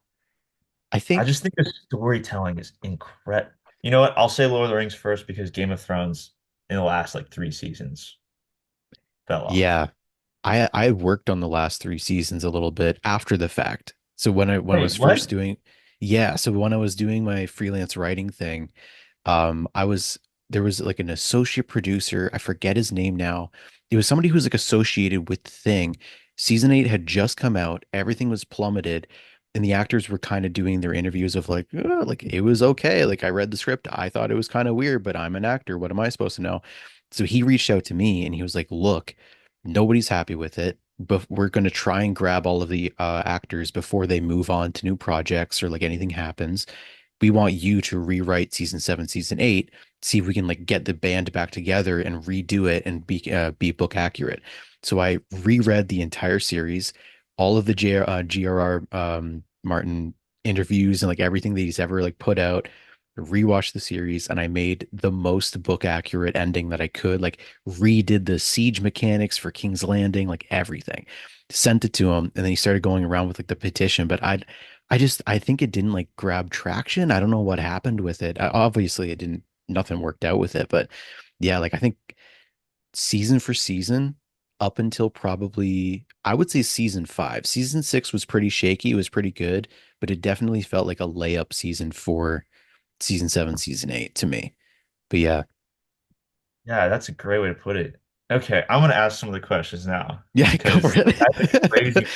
I I think, just think the storytelling is incredible. You know what? I'll say Lord of the Rings first because Game of Thrones in the last like three seasons fell off. yeah, I worked on the last three seasons a little bit after the fact. So when I Wait, was first what? doing, yeah, so when I was doing my freelance writing thing, I was there was like an associate producer, I forget his name now. It was somebody who was like associated with the thing. Season 8 had just come out, everything was plummeted, and the actors were kind of doing their interviews of like it was okay. Like I read the script, I thought it was kind of weird, but I'm an actor. What am I supposed to know? So he reached out to me and he was like, "Look, nobody's happy with it, but we're going to try and grab all of the actors before they move on to new projects or like anything happens. We want you to rewrite season 7, season 8, see if we can like get the band back together and redo it and be book accurate." So I reread the entire series, all of the GRR Martin interviews and like everything that he's ever like put out, rewatched the series, and I made the most book accurate ending that I could. Like redid the siege mechanics for King's Landing, like everything. Sent it to him, and then he started going around with like the petition. But I think it didn't like grab traction. I don't know what happened with it. Obviously, it didn't. Nothing worked out with it. But yeah, like I think season for season, up until probably I would say season 5. Season 6 was pretty shaky. It was pretty good, but it definitely felt like a layup season for season 7, season 8 to me. But yeah, Yeah, that's a great way to put it. Okay, I'm gonna ask some of the questions now yeah, go for because it.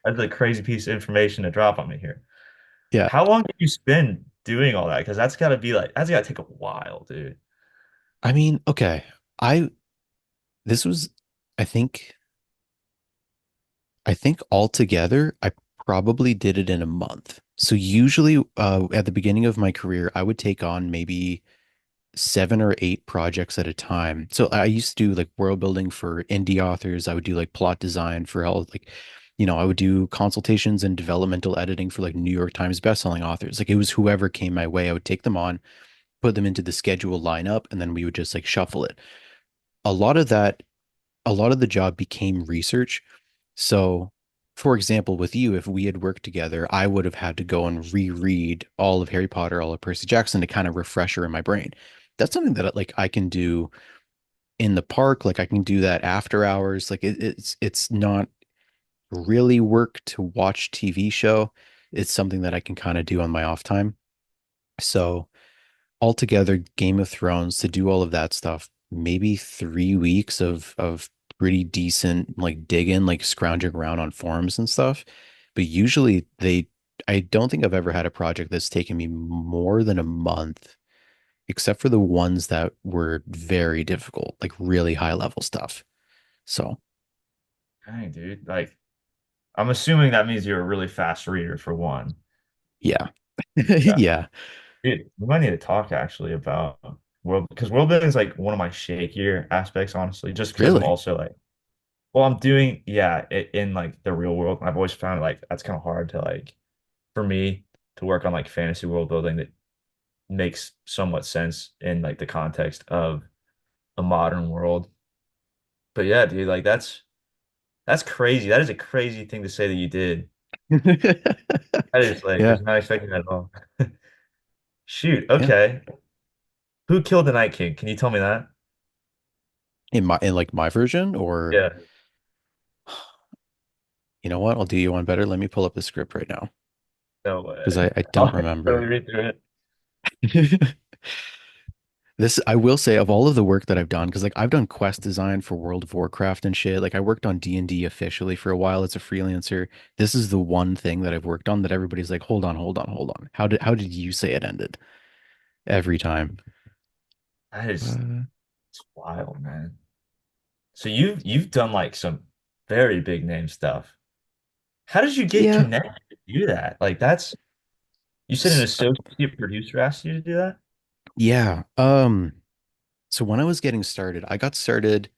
that's a crazy piece of information to drop on me here. Yeah, How long did you spend doing all that? Because that's gotta be like that's gotta take a while, dude. I mean, okay. I this was I think I think altogether I probably did it in a month. So usually at the beginning of my career, I would take on maybe 7 or 8 projects at a time. So I used to do like world building for indie authors. I would do like plot design for all like, I would do consultations and developmental editing for like New York Times bestselling authors. Like it was whoever came my way, I would take them on, put them into the schedule lineup, and then we would just like shuffle it. A lot of that, a lot of the job became research. So, for example, with you, if we had worked together, I would have had to go and reread all of Harry Potter, all of Percy Jackson to kind of refresh her in my brain. That's something that like I can do in the park, like I can do that after hours. Like it's not really work to watch TV show. It's something that I can kind of do on my off time. So altogether, Game of Thrones to do all of that stuff, maybe 3 weeks of pretty decent like digging, like scrounging around on forums and stuff. But usually I don't think I've ever had a project that's taken me more than a month, except for the ones that were very difficult, like really high level stuff. So Dang, dude. Like, I'm assuming that means you're a really fast reader for one. yeah. Yeah. Yeah. Dude, we might need to talk actually about world because world building is like one of my shakier aspects, honestly, just because I'm Really? also like Well, I'm doing, yeah, in like the real world. I've always found like that's kind of hard to like for me to work on like fantasy world building that makes somewhat sense in like the context of a modern world. But yeah, dude, like that's crazy. That is a crazy thing to say that you did. That is like Yeah. was not expecting that at all. Shoot, Yeah. okay. Who killed the Night King? Can you tell me that? In like my version, or Yeah, you know what? I'll do you one better. Let me pull up the script right now no because way. I don't I'll really remember. read through it. This I will say of all of the work that I've done, because like I've done quest design for World of Warcraft and shit. Like I worked on D&D officially for a while as a freelancer. This is the one thing that I've worked on that everybody's like, hold on, hold on, hold on. How did you say it ended? Every time. That is Uh, it's wild, man. So you've done like some very big name stuff. How did you get yeah. connected to do that? Like that's you said an S- associate producer asked you to do that? yeah. So when I was getting started, I got started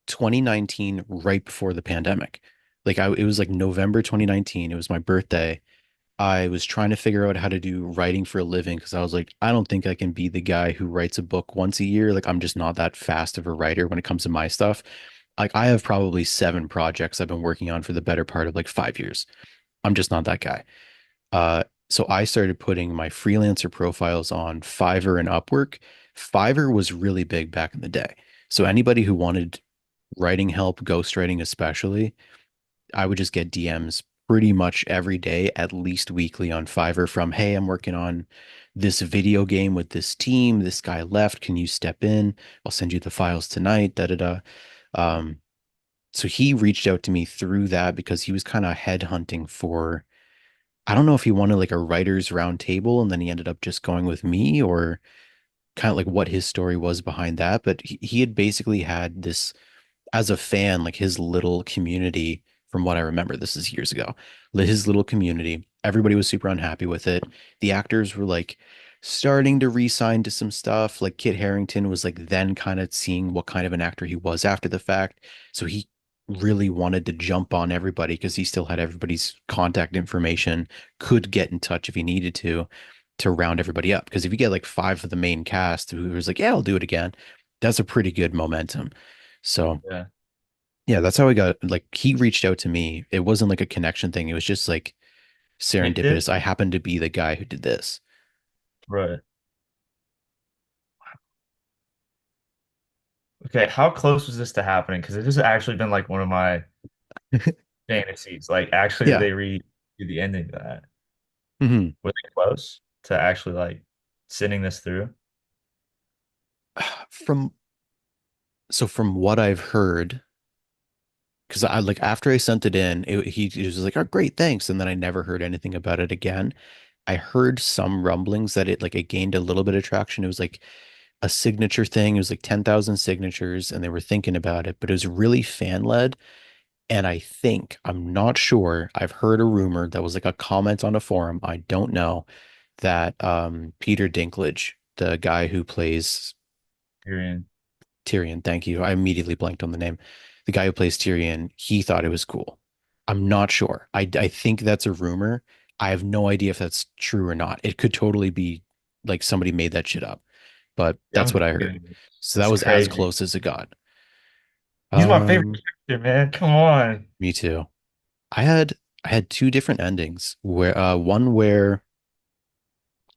2019 right before the pandemic. It was like November 2019. It was my birthday. I was trying to figure out how to do writing for a living because I was like, I don't think I can be the guy who writes a book once a year. Like, I'm just not that fast of a writer when it comes to my stuff. Like, I have probably 7 projects I've been working on for the better part of like 5 years. I'm just not that guy. So I started putting my freelancer profiles on Fiverr and Upwork. Fiverr was really big back in the day. So anybody who wanted writing help, ghostwriting especially, I would just get DMs pretty much every day, at least weekly on Fiverr from, hey, I'm working on this video game with this team. This guy left. Can you step in? I'll send you the files tonight. Da da da. Um, so he reached out to me through that because he was kind of headhunting for, I don't know if he wanted like a writer's round table and then he ended up just going with me or kind of like what his story was behind that. But he had basically had this as a fan, like his little community, from what I remember, this is years ago, his little community, everybody was super unhappy with it. The actors were like starting to re-sign to some stuff. Like Kit Harington was like then kind of seeing what kind of an actor he was after the fact. So he really wanted to jump on everybody because he still had everybody's contact information, could get in touch if he needed to round everybody up. Because if you get like 5 of the main cast who was like, yeah, I'll do it again, that's a pretty good momentum. So Yeah. yeah, that's how I got like he reached out to me. It wasn't like a connection thing. It was just like Nick did? serendipitous. I happened to be the guy who did this. Right. Okay, how close was this to happening? Because this has actually been like one of my fantasies. Like actually Yeah. they read the ending to that. Hmm. Were they close to actually like sending this through? From from what I've heard, because I like after I sent it in, he was like, "Oh, great, thanks," and then I never heard anything about it again. I heard some rumblings that it gained a little bit of traction. It was like a signature thing. It was like 10,000 signatures, and they were thinking about it, but it was really fan led. And I think, I'm not sure, I've heard a rumor that was like a comment on a forum. I don't know that Peter Dinklage, the guy who plays Tyrion. Tyrion, thank you. I immediately blanked on the name. The guy who plays Tyrion, he thought it was cool. I'm not sure. I think that's a rumor. I have no idea if that's true or not. It could totally be like somebody made that shit up, but Yeah, that's I'm what I heard. digging this. So that That's was as crazy. close as it got. He's my favorite Um, character, man. Come on. Me too. I had I had 2 different endings where one where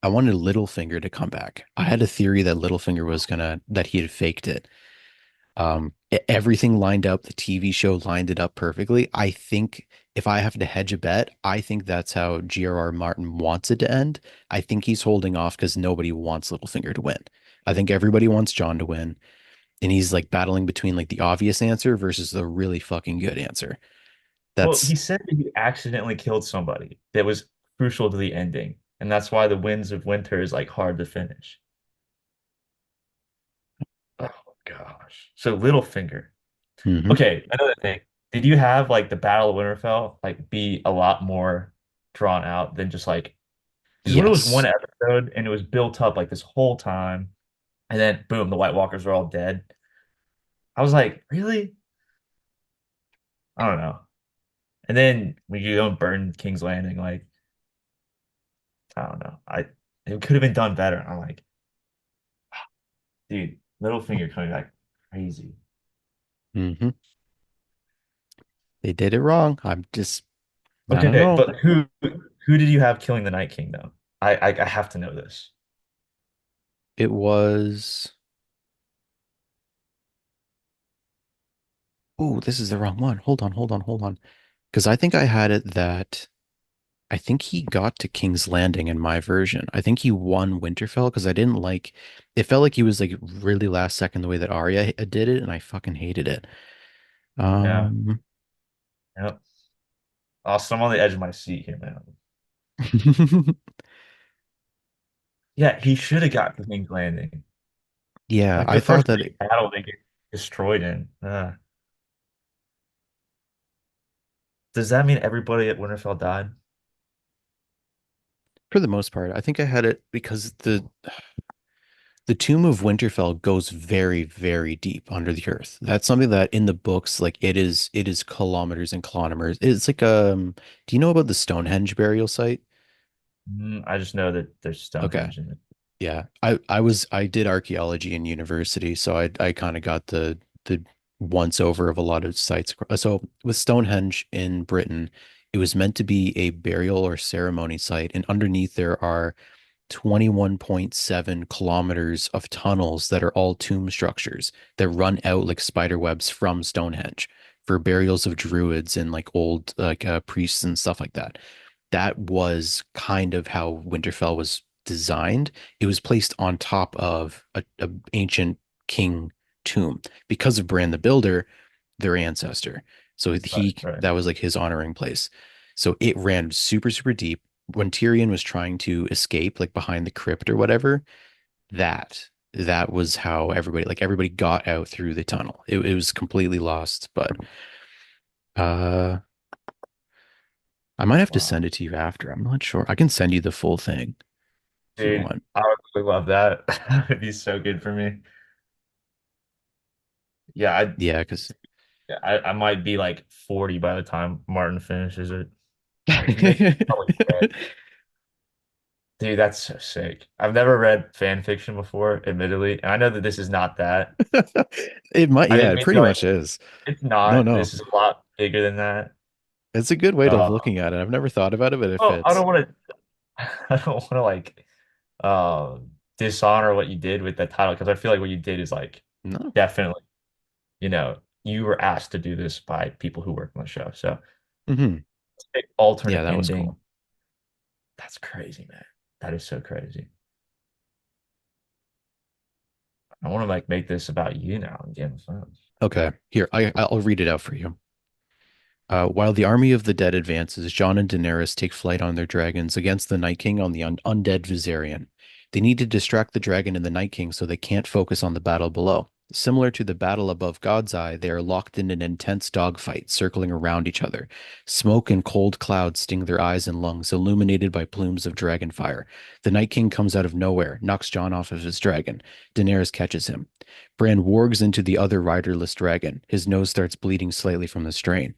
I wanted Littlefinger to come back. I had a theory that Littlefinger was gonna that he had faked it. Everything lined up. The TV show lined it up perfectly. I think if I have to hedge a bet, I think that's how G.R.R. Martin wants it to end. I think he's holding off because nobody wants Littlefinger to win. I think everybody wants John to win, and he's like battling between like the obvious answer versus the really fucking good answer. Well, That's he said that he accidentally killed somebody that was crucial to the ending. And that's why the Winds of Winter is like hard to finish. Oh gosh. So Littlefinger. mhm. Okay, another thing. Did you have like the Battle of Winterfell like be a lot more drawn out than just like because when it was one Yes. episode and it was built up like this whole time, and then boom, the White Walkers are all dead. I was like, really? I don't know. And then when you don't burn King's Landing, like I don't know. It could have been done better. I'm like, dude, Littlefinger coming back crazy. Hmm. They did it wrong. I don't Okay, know. but who did you have killing the Night King though? I have to know this. It was, oh, this is the wrong one. Hold on. Because I think I had it that I think he got to King's Landing in my version. I think he won Winterfell because I didn't like it felt like he was like really last second the way that Arya did it, and I fucking hated it. Yeah. Um, Yep. Also, I'm on the edge of my seat here, man. Yeah, he should have got the King's Landing. yeah, Like I the thought first that big battle they get destroyed in. Does that mean everybody at Winterfell died? for the most part, I think I had it because the Tomb of Winterfell goes very, very deep under the earth. That's something that in the books, like it is kilometers and kilometers. It's like do you know about the Stonehenge burial site? I just know that there's Okay. Stonehenge in it. Yeah. I did archaeology in university, so I kind of got the once over of a lot of sites. So with Stonehenge in Britain, it was meant to be a burial or ceremony site, and underneath there are 21.7 kilometers of tunnels that are all tomb structures that run out like spider webs from Stonehenge for burials of druids and like old like priests and stuff like that. That was kind of how Winterfell was designed. It was placed on top of a ancient king tomb because of Bran the Builder, their ancestor. So Right, right. that was like his honoring place. So it ran super, super deep. When Tyrion was trying to escape, like behind the crypt or whatever, that was how everybody got out through the tunnel. It was completely lost, but uh I might have to Wow. send it to you after. I'm not sure. I can send you the full thing if you Dude, want. I would really love that. That would be so good for me. Yeah, Yeah, because I might be like 40 by the time Martin finishes it. He makes me probably dead. Dude, that's so sick. I've never read fan fiction before, admittedly. And I know that this is not that. it might, I yeah, didn't it mean to pretty like much is. it's No, not. no. This is a lot bigger than that. It's a good way of Uh looking at it. I've never thought about it, but it oh, I fits. don't want to I don't want to like dishonor what you did with that title because I feel like what you did is like No. definitely, you were asked to do this by people who work on the show. So Hmm. Yeah, alternate that was ending. cool. That's crazy, man. That is so crazy. I want to like make this about you now in Game of Thrones. Okay, here, I'll read it out for you. While the army of the dead advances, Jon and Daenerys take flight on their dragons against the Night King on the undead Viserion. They need to distract the dragon and the Night King so they can't focus on the battle below. Similar to the battle above God's Eye, they are locked in an intense dogfight, circling around each other. Smoke and cold clouds sting their eyes and lungs, illuminated by plumes of dragon fire. The Night King comes out of nowhere, knocks Jon off of his dragon. Daenerys catches him. Bran wargs into the other riderless dragon. His nose starts bleeding slightly from the strain.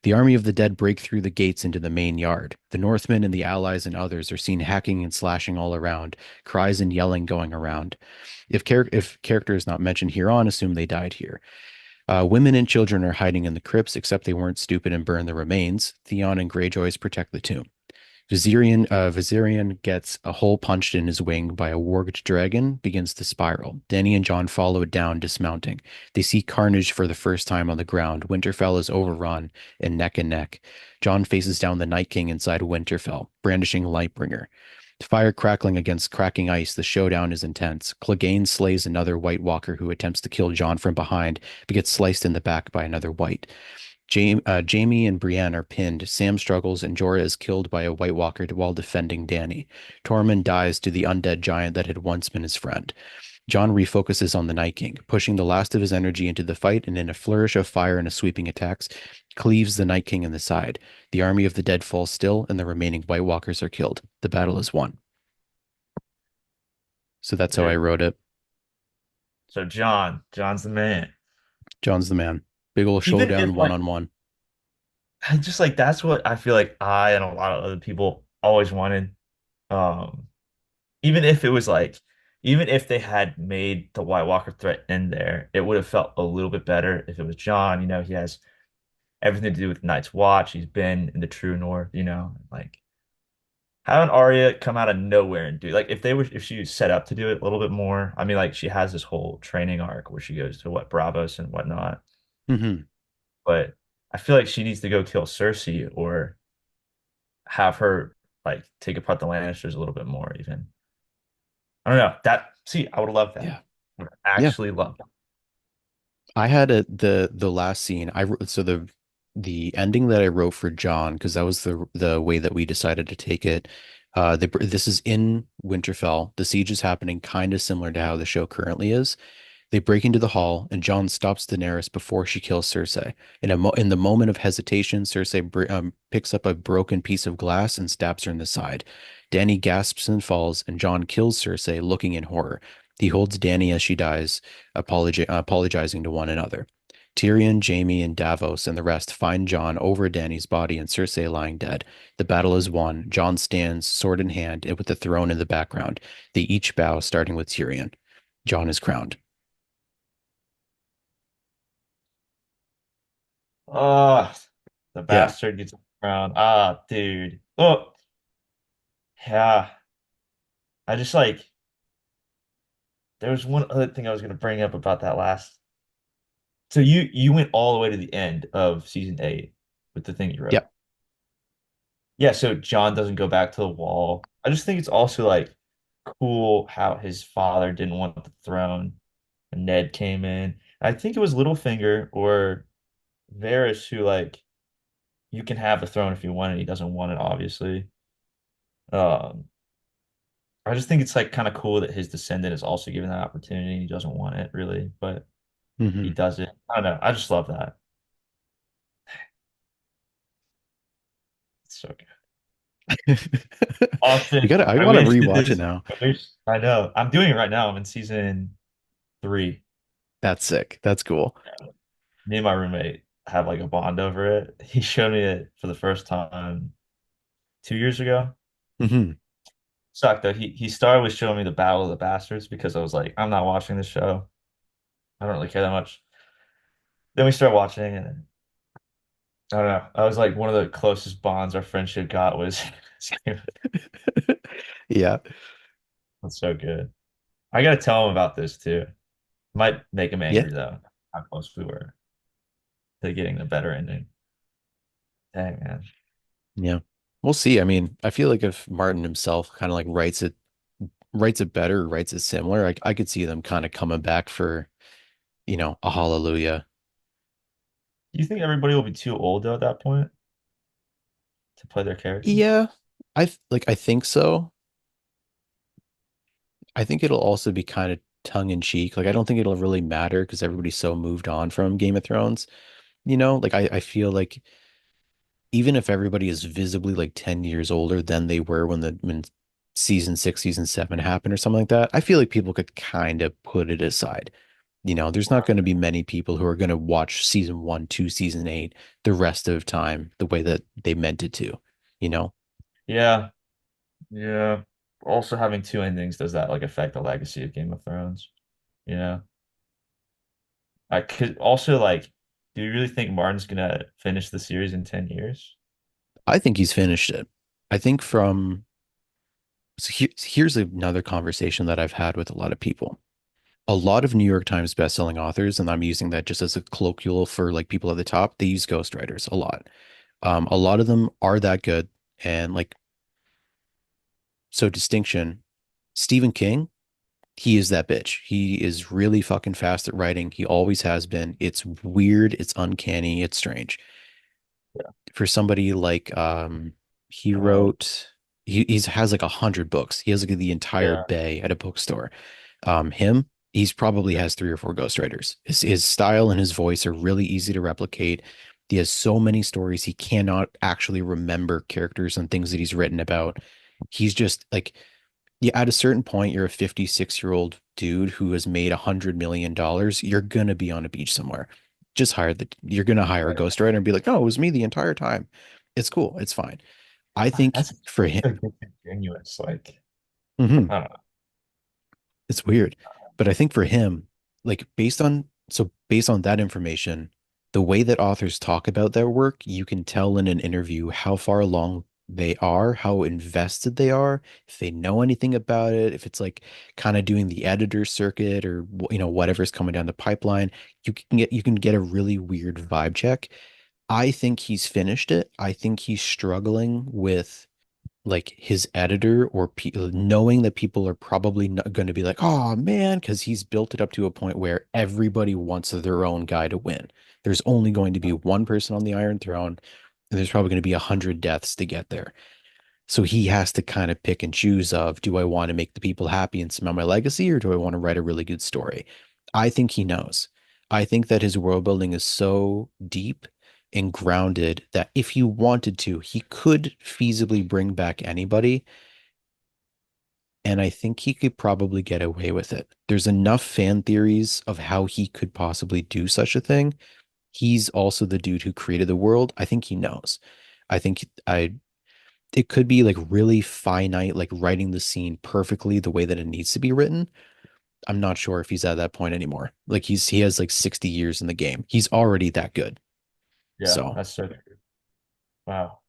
The army of the dead break through the gates into the main yard. The Northmen and the allies and others are seen hacking and slashing all around, cries and yelling going around. If character is not mentioned here on, assume they died here. Women and children are hiding in the crypts, except they weren't stupid and burned the remains. Theon and Greyjoys protect the tomb. Viserion gets a hole punched in his wing by a warged dragon, begins to spiral. Dany and Jon follow it down, dismounting. They see carnage for the first time on the ground. Winterfell is overrun and neck. Jon faces down the Night King inside Winterfell, brandishing Lightbringer. Fire crackling against cracking ice, the showdown is intense. Clegane slays another White Walker who attempts to kill Jon from behind, but gets sliced in the back by another White. Jamie and Brienne are pinned. Sam struggles, and Jorah is killed by a White Walker while defending Dany. Tormund dies to the undead giant that had once been his friend. Jon refocuses on the Night King, pushing the last of his energy into the fight, and in a flourish of fire and a sweeping attacks, cleaves the Night King in the side. The army of the dead falls still, and the remaining White Walkers are killed. The battle is won. So that's how I Dude. wrote it. So John's the man. Jon's the man. Big ol' Even showdown, if one like on one. I just like that's what I feel like I and a lot of other people always wanted. Um, even if it was like, even if they had made the White Walker threat in there, it would have felt a little bit better if it was John. He has everything to do with Night's Watch. He's been in the True North, like having Arya come out of nowhere and do like if she was set up to do it a little bit more. I mean, like she has this whole training arc where she goes to what Bravos and whatnot, Hmm. but I feel like she needs to go kill Cersei or have her like take apart the Lannisters a little bit more even. I don't know. I would love that. Yeah. I would Yeah. actually love that. I had the last scene. I wrote so the ending that I wrote for John because that was the way that we decided to take it. This is in Winterfell. The siege is happening kind of similar to how the show currently is. They break into the hall, and Jon stops Daenerys before she kills Cersei. In the moment of hesitation, Cersei picks up a broken piece of glass and stabs her in the side. Dany gasps and falls, and Jon kills Cersei, looking in horror. He holds Dany as she dies, apologizing to one another. Tyrion, Jaime, and Davos and the rest find Jon over Dany's body and Cersei lying dead. The battle is won. Jon stands, sword in hand, and with the throne in the background. They each bow, starting with Tyrion. Jon is crowned. Oh, the Yeah. bastard gets around. Ah, dude. Oh, yeah. I just like there was one other thing I was gonna bring up about that last. So you went all the way to the end of season 8 with the thing you wrote. Yep. Yeah, so John doesn't go back to the wall. I just think it's also like cool how his father didn't want the throne and Ned came in. I think it was Littlefinger or Varys who like you can have the throne if you want it. He doesn't want it, obviously. Um, I just think it's like kind of cool that his descendant is also given that opportunity. He doesn't want it really, but he Hmm. does it. I don't know. I just love that. It's so good. You Austin, gotta, I I want to wish that rewatch it this. now. I wish I know. I'm doing it right now. I'm in season 3. That's sick. That's cool. Me and my roommate have like a bond over it. He showed me it for the first time 2 years ago. Hmm. Sucked though. He started with showing me the Battle of the Bastards because I was like, I'm not watching this show. I don't really care that much. Then we started watching and I don't know. I was like one of the closest bonds our friendship got was Yeah. that's so good. I gotta tell him about this too. Might make him Yeah. angry though, how close we were to getting the better ending. Dang man. Yeah. We'll see. I mean, I feel like if Martin himself kind of like writes it better, writes it similar, I could see them kind of coming back for, a hallelujah. Do you think everybody will be too old though at that point to play their characters? Yeah. I think so. I think it'll also be kind of tongue in cheek. Like I don't think it'll really matter because everybody's so moved on from Game of Thrones. Like I feel like even if everybody is visibly like 10 years older than they were when season 6, season 7 happened or something like that, I feel like people could kind of put it aside. There's not going to be many people who are going to watch season 1 to season 8 the rest of time the way that they meant it to, you know? Yeah, yeah. Also having two endings, does that like affect the legacy of Game of Thrones? You know? I could also like, do you really think Martin's gonna finish the series in 10 years? I think he's finished it. I think here's another conversation that I've had with a lot of people. A lot of New York Times bestselling authors, and I'm using that just as a colloquial for like people at the top, they use ghostwriters a lot. A lot of them are that good. And like, so distinction, Stephen King, he is that bitch. He is really fucking fast at writing. He always has been. It's weird. It's uncanny. It's strange. Yeah. For somebody like, he Oh, wrote, has like 100 books. He has like the entire yeah. bay at a bookstore. He's probably Yeah. has 3 or 4 ghostwriters. His style and his voice are really easy to replicate. He has so many stories he cannot actually remember characters and things that he's written about. He's just like, yeah, at a certain point, you're a 56-year-old dude who has made $100 million. You're gonna be on a beach somewhere, just hire the you're gonna hire a ghostwriter and be like, no, it was me the entire time. It's cool. It's fine. I think That's for him, so disingenuous. Like, mhm, I don't know. it's weird. But I think for him, like based on that information, the way that authors talk about their work, you can tell in an interview how far along they are, how invested they are, if they know anything about it, if it's like kind of doing the editor circuit or whatever's coming down the pipeline, you can get a really weird vibe check. I think he's finished it. I think he's struggling with like his editor or knowing that people are probably not going to be like, oh man, because he's built it up to a point where everybody wants their own guy to win. There's only going to be one person on the Iron Throne, and there's probably going to be 100 deaths to get there. So he has to kind of pick and choose of, do I want to make the people happy and cement my legacy, or do I want to write a really good story? I think he knows. I think that his world building is so deep and grounded that if he wanted to, he could feasibly bring back anybody. And I think he could probably get away with it. There's enough fan theories of how he could possibly do such a thing. He's also the dude who created the world. I think he knows. I think I it could be like really finite, like writing the scene perfectly the way that it needs to be written. I'm not sure if he's at that point anymore. Like he has like 60 years in the game. He's already that good. Yeah, So that's so true. Wow.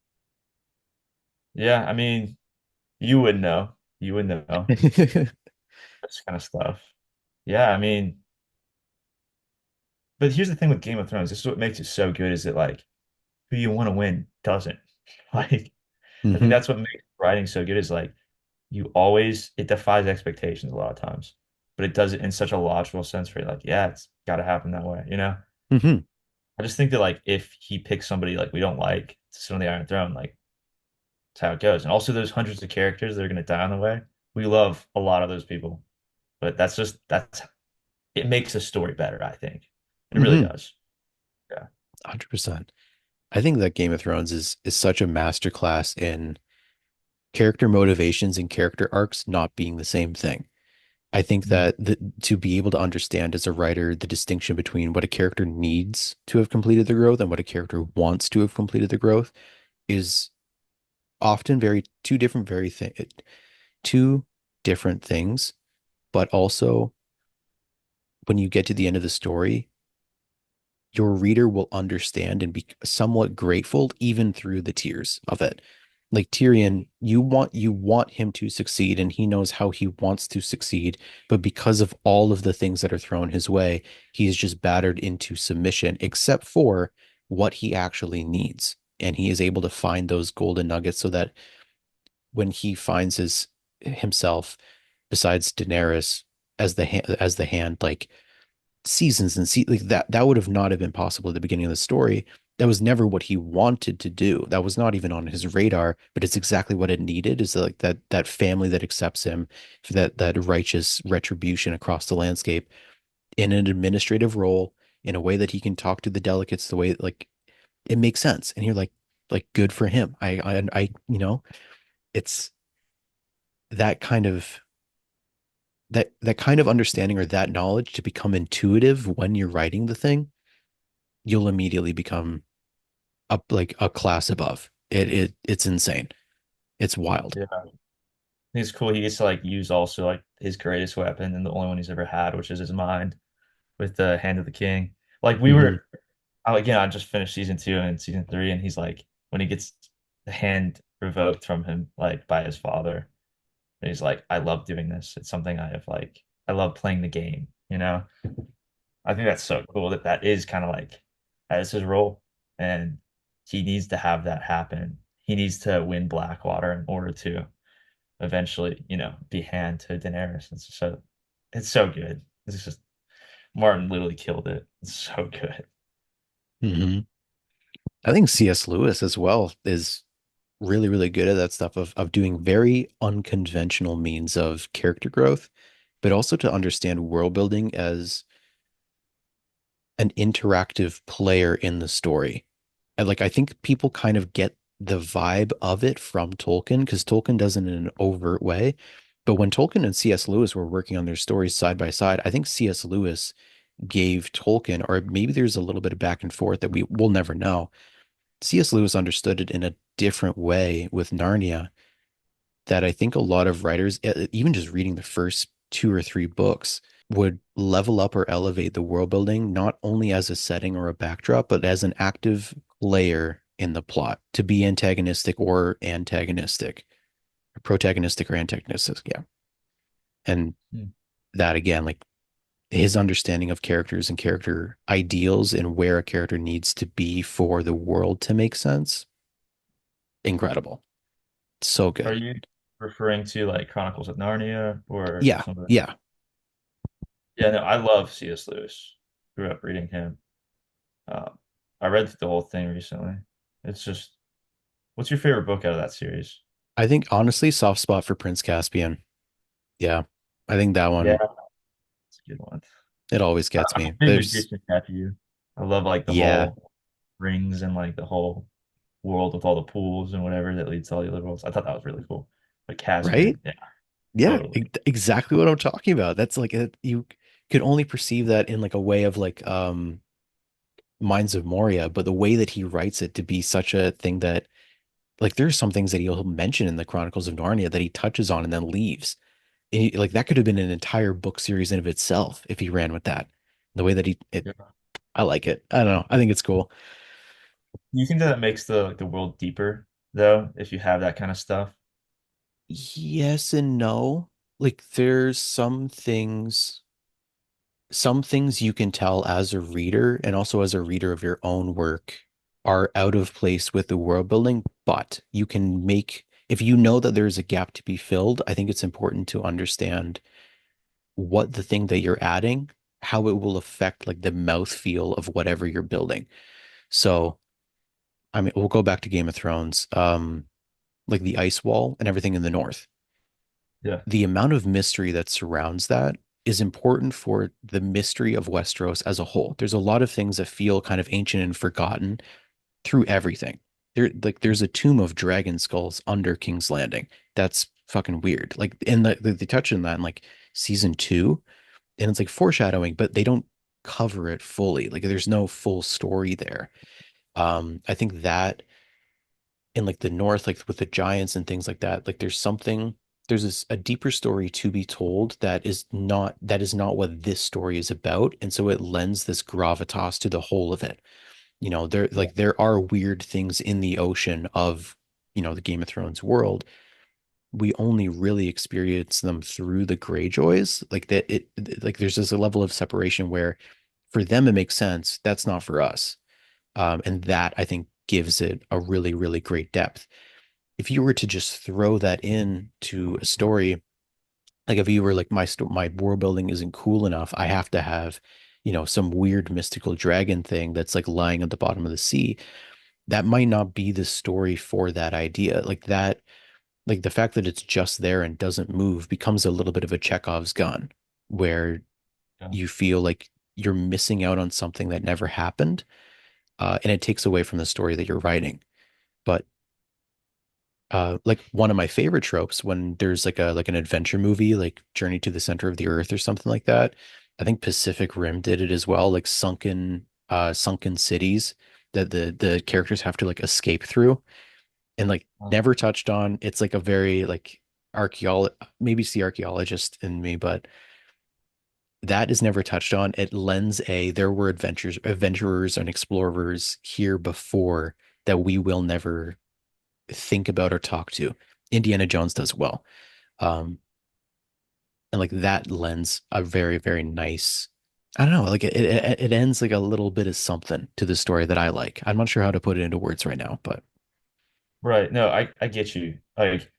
Yeah, I mean, you would know. You would know this kind of stuff. Yeah, I mean, but here's the thing with Game of Thrones. This is what makes it so good is that like who you want to win doesn't. Like, I think hmm that's what makes writing so good is like you always it defies expectations a lot of times, but it does it in such a logical sense where you're like, yeah, it's got to happen that way, you know? hmm I just think that like if he picks somebody like we don't like to sit on the Iron Throne, like that's how it goes. And also those hundreds of characters that are going to die on the way. We love a lot of those people, but that's it makes a story better, I think. It really hmm does. Yeah. 100%. I think that Game of Thrones is such a masterclass in character motivations and character arcs not being the same thing. I think Mhm. that to be able to understand as a writer the distinction between what a character needs to have completed the growth and what a character wants to have completed the growth is often very two different things, but also when you get to the end of the story, your reader will understand and be somewhat grateful even through the tears of it. Like Tyrion, you want him to succeed and he knows how he wants to succeed, but because of all of the things that are thrown his way, he's just battered into submission except for what he actually needs. And he is able to find those golden nuggets so that when he finds himself besides Daenerys as the hand, like seasons and like that would have not have been possible at the beginning of the story. That was never what he wanted to do. That was not even on his radar, but it's exactly what it needed is like that family that accepts him, that righteous retribution across the landscape in an administrative role in a way that he can talk to the delegates the way like it makes sense. And you're like good for him. It's that kind of that kind of understanding or that knowledge to become intuitive when you're writing the thing, you'll immediately become up like a class above. It's insane. It's wild. Yeah. I think it's cool. He gets to like use also like his greatest weapon and the only one he's ever had, which is his mind with the Hand of the King. Like we hmm were again, I just finished season two and season three, and he's like when he gets the hand revoked from him, like by his father, and he's like, I love doing this. It's something I have like I love playing the game, you know? I think that's so cool that that is kind of like that is his role, and he needs to have that happen. He needs to win Blackwater in order to eventually, be hand to Daenerys. It's so good. It's just Martin literally killed it. It's so good. hmm I think C.S. Lewis as well is really, really good at that stuff of doing very unconventional means of character growth, but also to understand world building as an interactive player in the story. And like I think people kind of get the vibe of it from Tolkien because Tolkien does it in an overt way. But when Tolkien and C.S. Lewis were working on their stories side by side, I think C.S. Lewis gave Tolkien, or maybe there's a little bit of back and forth that we will never know. C.S. Lewis understood it in a different way with Narnia that I think a lot of writers, even just reading the first two or three books, would level up or elevate the world building, not only as a setting or a backdrop, but as an active layer in the plot to be antagonistic, protagonistic or antagonistic. Yeah. And Hmm. that again, like his understanding of characters and character ideals and where a character needs to be for the world to make sense. Incredible. So Are good. you referring to like Chronicles of Narnia or Yeah. some of the? Yeah. Yeah, no, I love C.S. Lewis. Grew up reading him. Uh, I read the whole thing recently. It's just, what's your favorite book out of that series? I think honestly, soft spot for Prince Caspian. Yeah. I think that Yeah, one, it's a good one. it always gets I'm a me. big There's, magician tattoo. I love like the yeah, whole rings and like the whole world with all the pools and whatever that leads to all the other worlds. I thought that was really cool. But right? Caspian, yeah, Yeah, totally. exactly what I'm talking about. That's like you could only perceive that in like a way of like Minds of Moria, but the way that he writes it to be such a thing that like there's some things that he'll mention in the Chronicles of Narnia that he touches on and then leaves. And like that could have been an entire book series in of itself if he ran with that. The way that Yeah. I like it. I don't know. I think it's cool. Do you think that makes the like the world deeper though, if you have that kind of stuff? Yes and no. Like there's some things you can tell as a reader and also as a reader of your own work are out of place with the world building, but you can make, if you know that there's a gap to be filled, I think it's important to understand what the thing that you're adding, how it will affect like the mouthfeel of whatever you're building. So, I mean, we'll go back to Game of Thrones, like the ice wall and everything in the north. Yeah. The amount of mystery that surrounds that is important for the mystery of Westeros as a whole. There's a lot of things that feel kind of ancient and forgotten through everything. There's a tomb of dragon skulls under King's Landing. That's fucking weird. Like in they touch on that in like season two, and it's like foreshadowing, but they don't cover it fully. Like there's no full story there. I think that in like the north, like with the giants and things like that, like there's a deeper story to be told that is not what this story is about. And so it lends this gravitas to the whole of it. You know, Yeah. there are weird things in the ocean of, the Game of Thrones world. We only really experience them through the Greyjoys. Like that like there's this a level of separation where for them it makes sense. That's not for us. And that I think gives it a really, really great depth. If you were to just throw that in to a story, like if you were like my world building isn't cool enough, I have to have, some weird mystical dragon thing that's like lying at the bottom of the sea. That might not be the story for that idea. Like that, like the fact that it's just there and doesn't move becomes a little bit of a Chekhov's gun, where Yeah. you feel like you're missing out on something that never happened, and it takes away from the story that you're writing. But like one of my favorite tropes when there's like an adventure movie like Journey to the Center of the Earth or something like that. I think Pacific Rim did it as well, like sunken cities that the characters have to like escape through and like never touched on. It's like a very like archeolo maybe it's the archaeologist in me, but that is never touched on. It lends a there were adventurers and explorers here before that we will never think about or talk to. Indiana Jones does well. Um, and like that lends a very, very nice, I don't know, like it ends like a little bit of something to the story that I like. I'm not sure how to put it into words right now, but Right. No, I get you. Like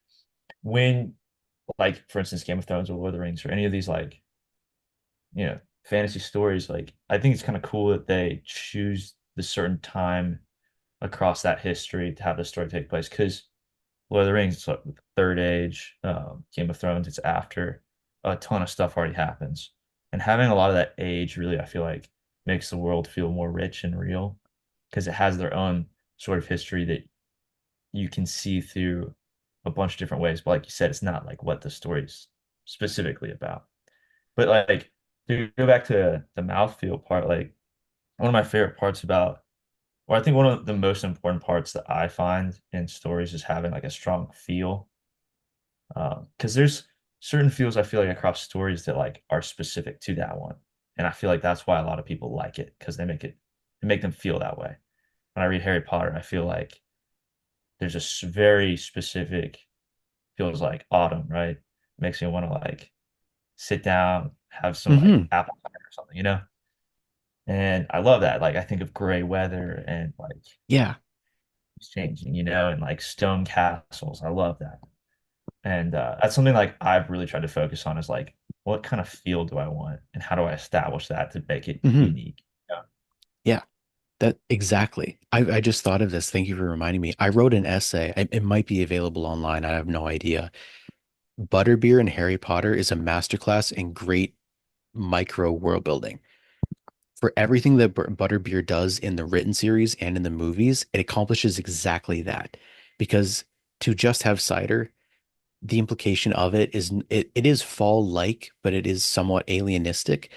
when like for instance Game of Thrones or Lord of the Rings or any of these like, fantasy stories, like I think it's kind of cool that they choose the certain time across that history to have the story take place. Because Lord of the Rings, it's like the Third Age, Game of Thrones, it's after a ton of stuff already happens. And having a lot of that age really, I feel like, makes the world feel more rich and real because it has their own sort of history that you can see through a bunch of different ways. But like you said, it's not like what the story's specifically about. But like to go back to the mouthfeel part, like one of my favorite parts about, or I think one of the most important parts that I find in stories is having like a strong feel. Because there's certain feels I feel like across stories that like are specific to that one. And I feel like that's why a lot of people like it because they make them feel that way. When I read Harry Potter, I feel like there's a very specific feels like autumn, right? Makes me want to like sit down, have some like Hmm. apple cider or something, you know? And I love that. Like I think of gray weather and like Yeah. it's changing, you know, and like stone castles. I love that. And that's something like I've really tried to focus on is like what kind of feel do I want and how do I establish that to make it Hmm. unique? Yeah. Yeah. That exactly. I just thought of this. Thank you for reminding me. I wrote an essay. It might be available online. I have no idea. Butterbeer and Harry Potter is a masterclass in great micro world building. For everything that Butterbeer does in the written series and in the movies, it accomplishes exactly that. Because to just have cider, the implication of it is it is fall-like, but it is somewhat alienistic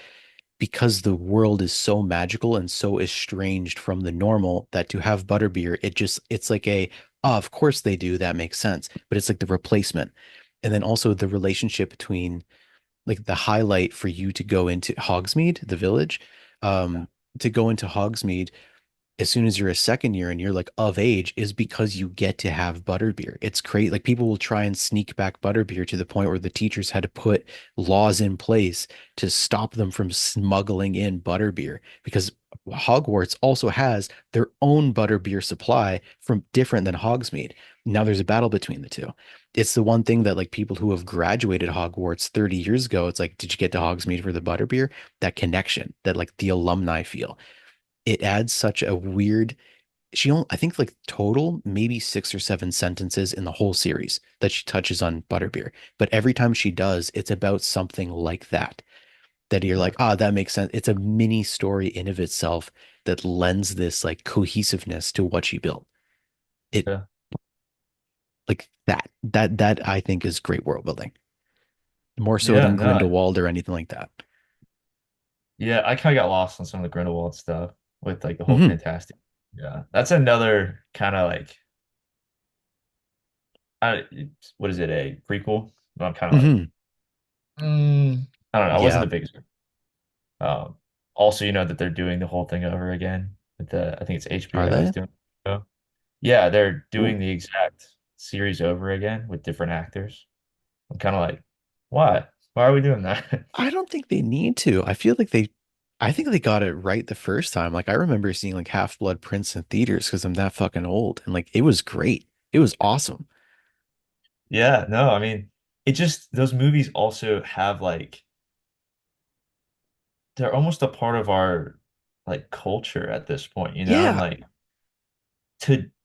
because the world is so magical and so estranged from the normal that to have butterbeer, it's like oh, of course they do, that makes sense. But it's like the replacement. And then also the relationship between like the highlight for you to go into Hogsmeade, the village, Yeah. um, to go into Hogsmeade as soon as you're a second year and you're like of age is because you get to have butterbeer. It's great. Like people will try and sneak back butterbeer to the point where the teachers had to put laws in place to stop them from smuggling in butterbeer because Hogwarts also has their own butterbeer supply from different than Hogsmeade. Now there's a battle between the two. It's the one thing that like people who have graduated Hogwarts 30 years ago, it's like, did you get to Hogsmeade for the butterbeer? That connection, that like the alumni feel, it adds such a weird, she only, I think like total maybe 6 or 7 sentences in the whole series that she touches on butterbeer, but every time she does it's about something like that you're Yeah. like, ah, that makes sense. It's a mini story in of itself that lends this like cohesiveness to what she built. It Yeah. like that I think is great world building, more so Yeah. than No. Grindelwald or anything like that. Yeah. I kind of got lost on some of the Grindelwald stuff with like the whole Hmm. fantastic. Yeah. That's another kind of like, what is it, a prequel? I'm kind of like, Hmm. I don't know. I wasn't Yeah. the biggest. Um, Also, you know that they're doing the whole thing over again with I think it's Are HBO is they? doing. Yeah, they're Ooh. doing the exact series over again with different actors. I'm kind of like, why? Why are we doing that? I don't think they need to. I think they got it right the first time. Like I remember seeing like Half-Blood Prince in theaters because I'm that fucking old, and like it was great. It was awesome. Yeah, no, I mean, it just those movies also have like they're almost a part of our like culture at this point, you know, and Yeah. like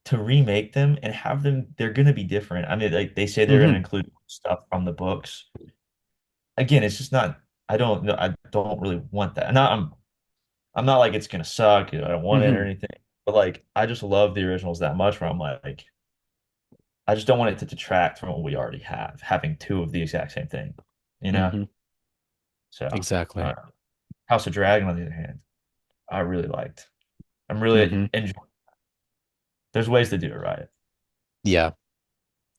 to remake them and have them, they're gonna be different. I mean, like they say they're gonna Hmm. include stuff from the books. Again, it's just not. I don't know. I don't really want that. And I'm not like it's gonna suck. You know, I don't want it or Hmm. anything. But like, I just love the originals that much. Where I'm like, I just don't want it to detract from what we already have, having two of the exact same thing. You know. Hmm. So, Exactly. uh, House of Dragon, on the other hand, I really liked. I'm really Hmm. enjoying. There's ways to do it right. Yeah.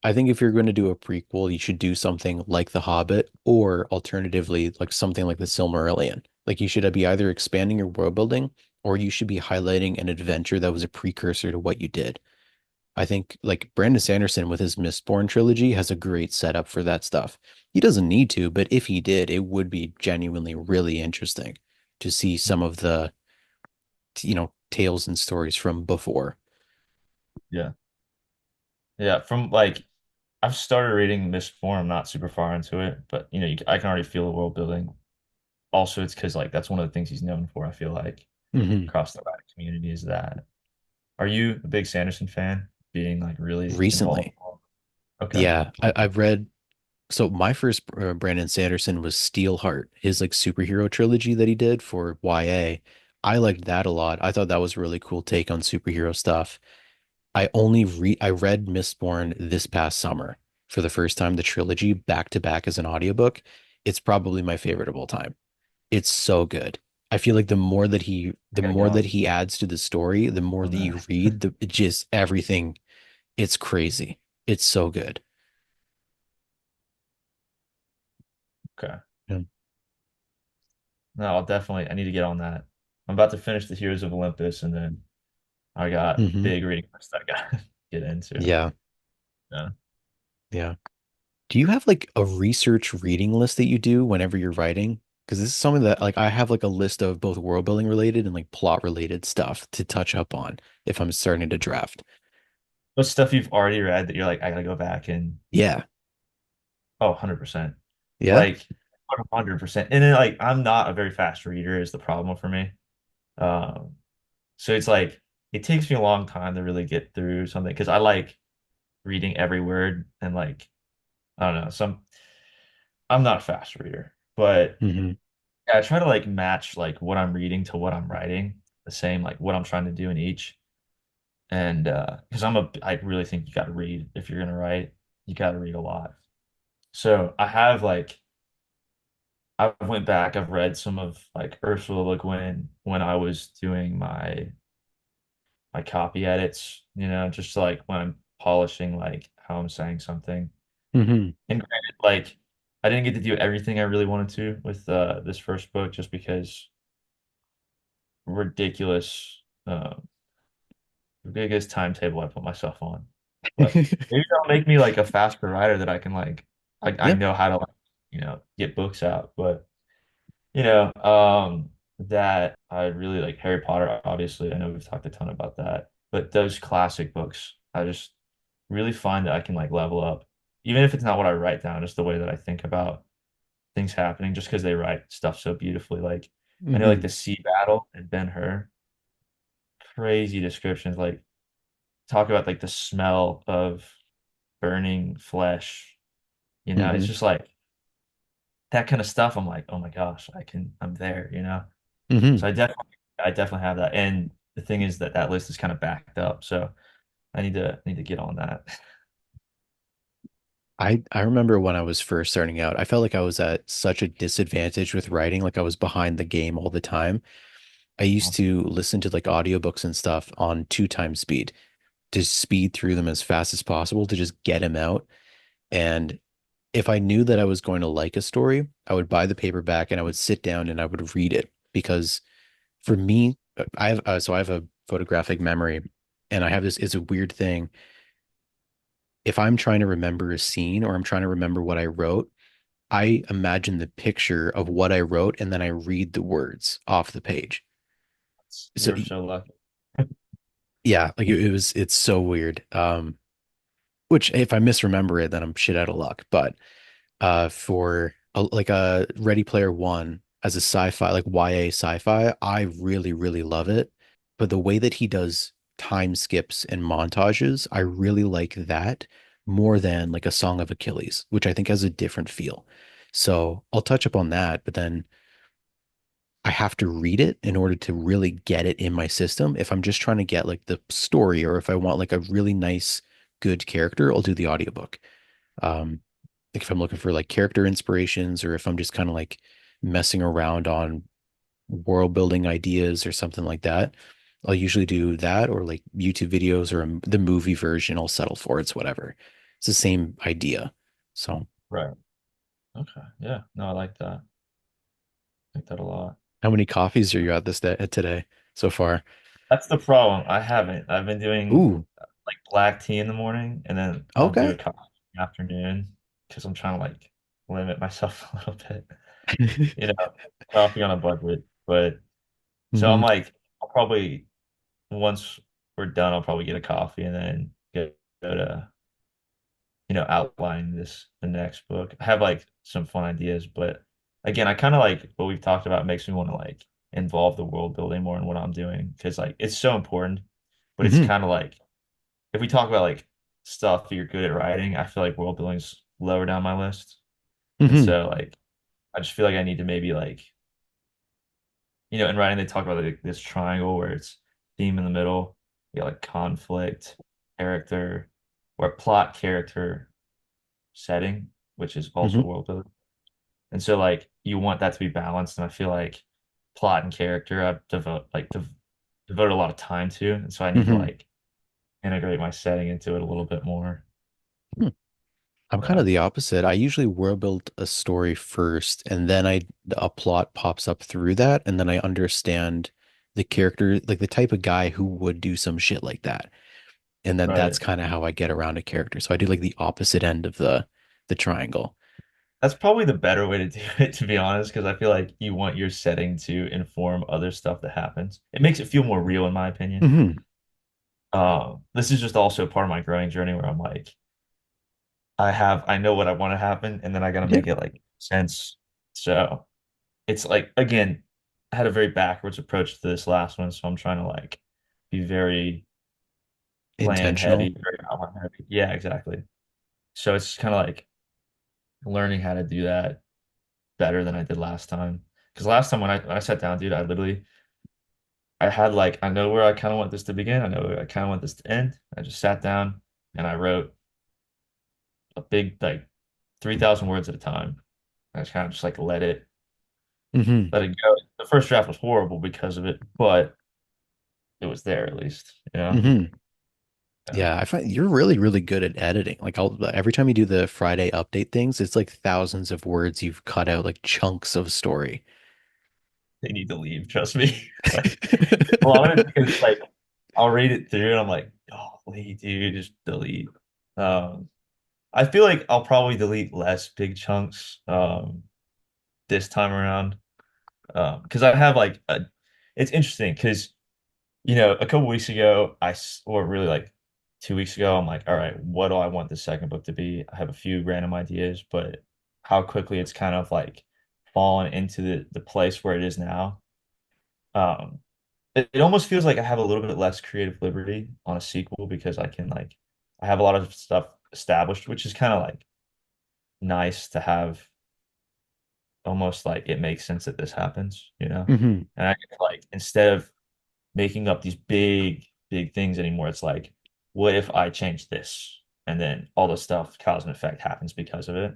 I think if you're going to do a prequel, you should do something like The Hobbit or alternatively like something like The Silmarillion. Like you should be either expanding your world building or you should be highlighting an adventure that was a precursor to what you did. I think like Brandon Sanderson with his Mistborn trilogy has a great setup for that stuff. He doesn't need to, but if he did, it would be genuinely really interesting to see some of the, tales and stories from before. Yeah, yeah. From like, I've started reading Mistborn. I'm not super far into it, but you know, I can already feel the world building. Also, it's because like that's one of the things he's known for. I feel like Hmm. across the writing community is that. Are you a big Sanderson fan? Being like really involved? Recently. Okay. Yeah, I've read. So my first Brandon Sanderson was Steelheart, his like superhero trilogy that he did for YA. I liked that a lot. I thought that was a really cool take on superhero stuff. I read Mistborn this past summer for the first time, the trilogy back to back as an audiobook. It's probably my favorite of all time. It's so good. I feel like I the gotta get more that on he adds to the story, the more that you that. read, it just everything. It's crazy. It's so good. Okay. Yeah. No, I need to get on that. I'm about to finish the Heroes of Olympus, and then I got Hmm. big reading list I gotta get into. Yeah. Yeah. Yeah. Do you have like a research reading list that you do whenever you're writing? Because this is something that like I have like a list of both world building related and like plot related stuff to touch up on if I'm starting to draft. What stuff you've already read that you're like, I gotta go back and Yeah. oh, 100%. Yeah. Like 100%. And then like I'm not a very fast reader is the problem for me. Um, so it's like it takes me a long time to really get through something because I like reading every word and like I don't know, I'm not a fast reader, but Hmm. yeah, I try to like match like what I'm reading to what I'm writing, the same like what I'm trying to do in each. And because I really think you got to read if you're gonna write, you got to read a lot. So I have like I went back, I've read some of like Ursula Le Guin when I was doing my copy edits, just like when I'm polishing like how I'm saying something. Hmm. And granted, like I didn't get to do everything I really wanted to with this first book just because ridiculous ridiculous timetable I put myself on. But maybe that'll make me like a faster writer that I can like I Yeah. know how to like, get books out. But that I really like Harry Potter, obviously. I know we've talked a ton about that. But those classic books, I just really find that I can like level up. Even if it's not what I write down, just the way that I think about things happening, just because they write stuff so beautifully. Like I know like Hmm. the sea battle and Ben-Hur, crazy descriptions, like talk about like the smell of burning flesh. It's Hmm. just like that kind of stuff. I'm like, oh my gosh, I'm there, Hmm. So I definitely have that. And the thing is that that list is kind of backed up. So I need to get on that. I remember when I was first starting out, I felt like I was at such a disadvantage with writing, like I was behind the game all the time. I used to listen to like audiobooks and stuff on two times speed to speed through them as fast as possible to just get them out. And if I knew that I was going to like a story, I would buy the paperback and I would sit down and I would read it because for me, I have a photographic memory and I have this, it's a weird thing. If I'm trying to remember a scene or I'm trying to remember what I wrote, I imagine the picture of what I wrote and then I read the words off the page. So You're so lucky. yeah, like it's so weird. Which if I misremember it, then I'm shit out of luck. But for like a Ready Player One as a sci-fi, like YA sci-fi, I really, really love it. But the way that he does time skips and montages, I really like that more than like a Song of Achilles, which I think has a different feel. So I'll touch up on that, but then I have to read it in order to really get it in my system. If I'm just trying to get like the story or if I want like a really nice, good character, I'll do the audiobook. Um, like if I'm looking for like character inspirations or if I'm just kind of like messing around on world building ideas or something like that, I'll usually do that or like YouTube videos or the movie version. I'll settle for it's whatever. It's the same idea. So, Right. Okay. Yeah. No, I like that. I like that a lot. how many coffees are you at this day today so far? That's the problem. I haven't. I've been doing Ooh, like black tea in the morning and then I'll do okay. a coffee in the afternoon because I'm trying to like limit myself a little bit. You know, coffee on a budget. But so I'm Hmm. like, I'll probably once we're done, I'll probably get a coffee and then go to, outline the next book. I have like some fun ideas, but again, I kind of like what we've talked about makes me want to like involve the world building more in what I'm doing because like it's so important, but it's Hmm. kind of like if we talk about like stuff that you're good at writing, I feel like world building's lower down my list. And Hmm. so like I just feel like I need to maybe like in writing they talk about like this triangle where it's theme in the middle, you got like conflict, character, or plot character setting, which is also Hmm. world building. And so like you want that to be balanced, and I feel like plot and character I devote a lot of time to, and so I need to Hmm. like integrate my setting into it a little bit more. I'm kind Yeah, of the opposite. I usually world build a story first, and then a plot pops up through that, and then I understand the character, like the type of guy who would do some shit like that. And then that's right. kind of how I get around a character. So I do like the opposite end of the triangle. That's probably the better way to do it, to be honest, because I feel like you want your setting to inform other stuff that happens. It makes it feel more real, in my opinion. Hmm. This is just also part of my growing journey where I'm like, I know what I want to happen, and then I gotta Yeah. make it like sense. So it's like, again, I had a very backwards approach to this last one, so I'm trying to like be very plan Intentional. heavy, very outline heavy. Yeah, exactly. So it's kind of like learning how to do that better than I did last time. Because last time when I sat down, dude, I had like I know where I kind of want this to begin. I know where I kind of want this to end. I just sat down and I wrote a big like 3,000 words at a time. I just kind of just like Hmm. let it go. The first draft was horrible because of it, but it was there at least, you know? Hmm. Yeah. Yeah, I find you're really, really good at editing. Like every time you do the Friday update things, it's like thousands of words you've cut out, like chunks of story. They need to leave, trust me. Like a lot of it's because like I'll read it through and I'm like, oh, dude, just delete. Um, I feel like I'll probably delete less big chunks this time around. Because I have like it's interesting because a couple weeks ago, or really like 2 weeks ago, I'm like, all right, what do I want the second book to be? I have a few random ideas, but how quickly it's kind of like fallen into the place where it is now. Um, it almost feels like I have a little bit less creative liberty on a sequel because I have a lot of stuff established, which is kind of like nice to have almost like it makes sense that this happens, you know? Hmm. And I can like instead of making up these big things anymore, it's like, what if I change this? And then all the stuff, cause and effect happens because of it.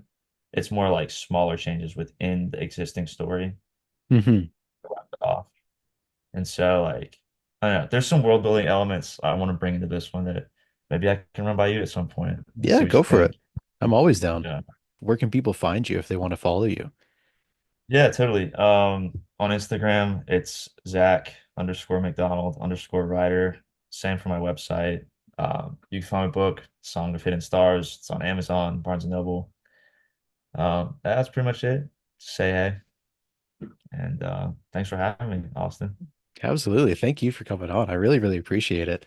It's more like smaller changes within the existing story Hmm. to round it off. And so like I don't know, there's some world building elements I want to bring into this one that maybe I can run by you at some point and Yeah, see what go you for it. think. I'm always down. Yeah. Where can people find you if they want to follow you? Yeah, totally. On Instagram, it's Zach_McDonald_writer. Same for my website. You can find my book, Song of Hidden Stars. It's on Amazon, Barnes and Noble. That's pretty much it. Say hey, and thanks for having me, Austin. Absolutely. Thank you for coming on. I really, really appreciate it.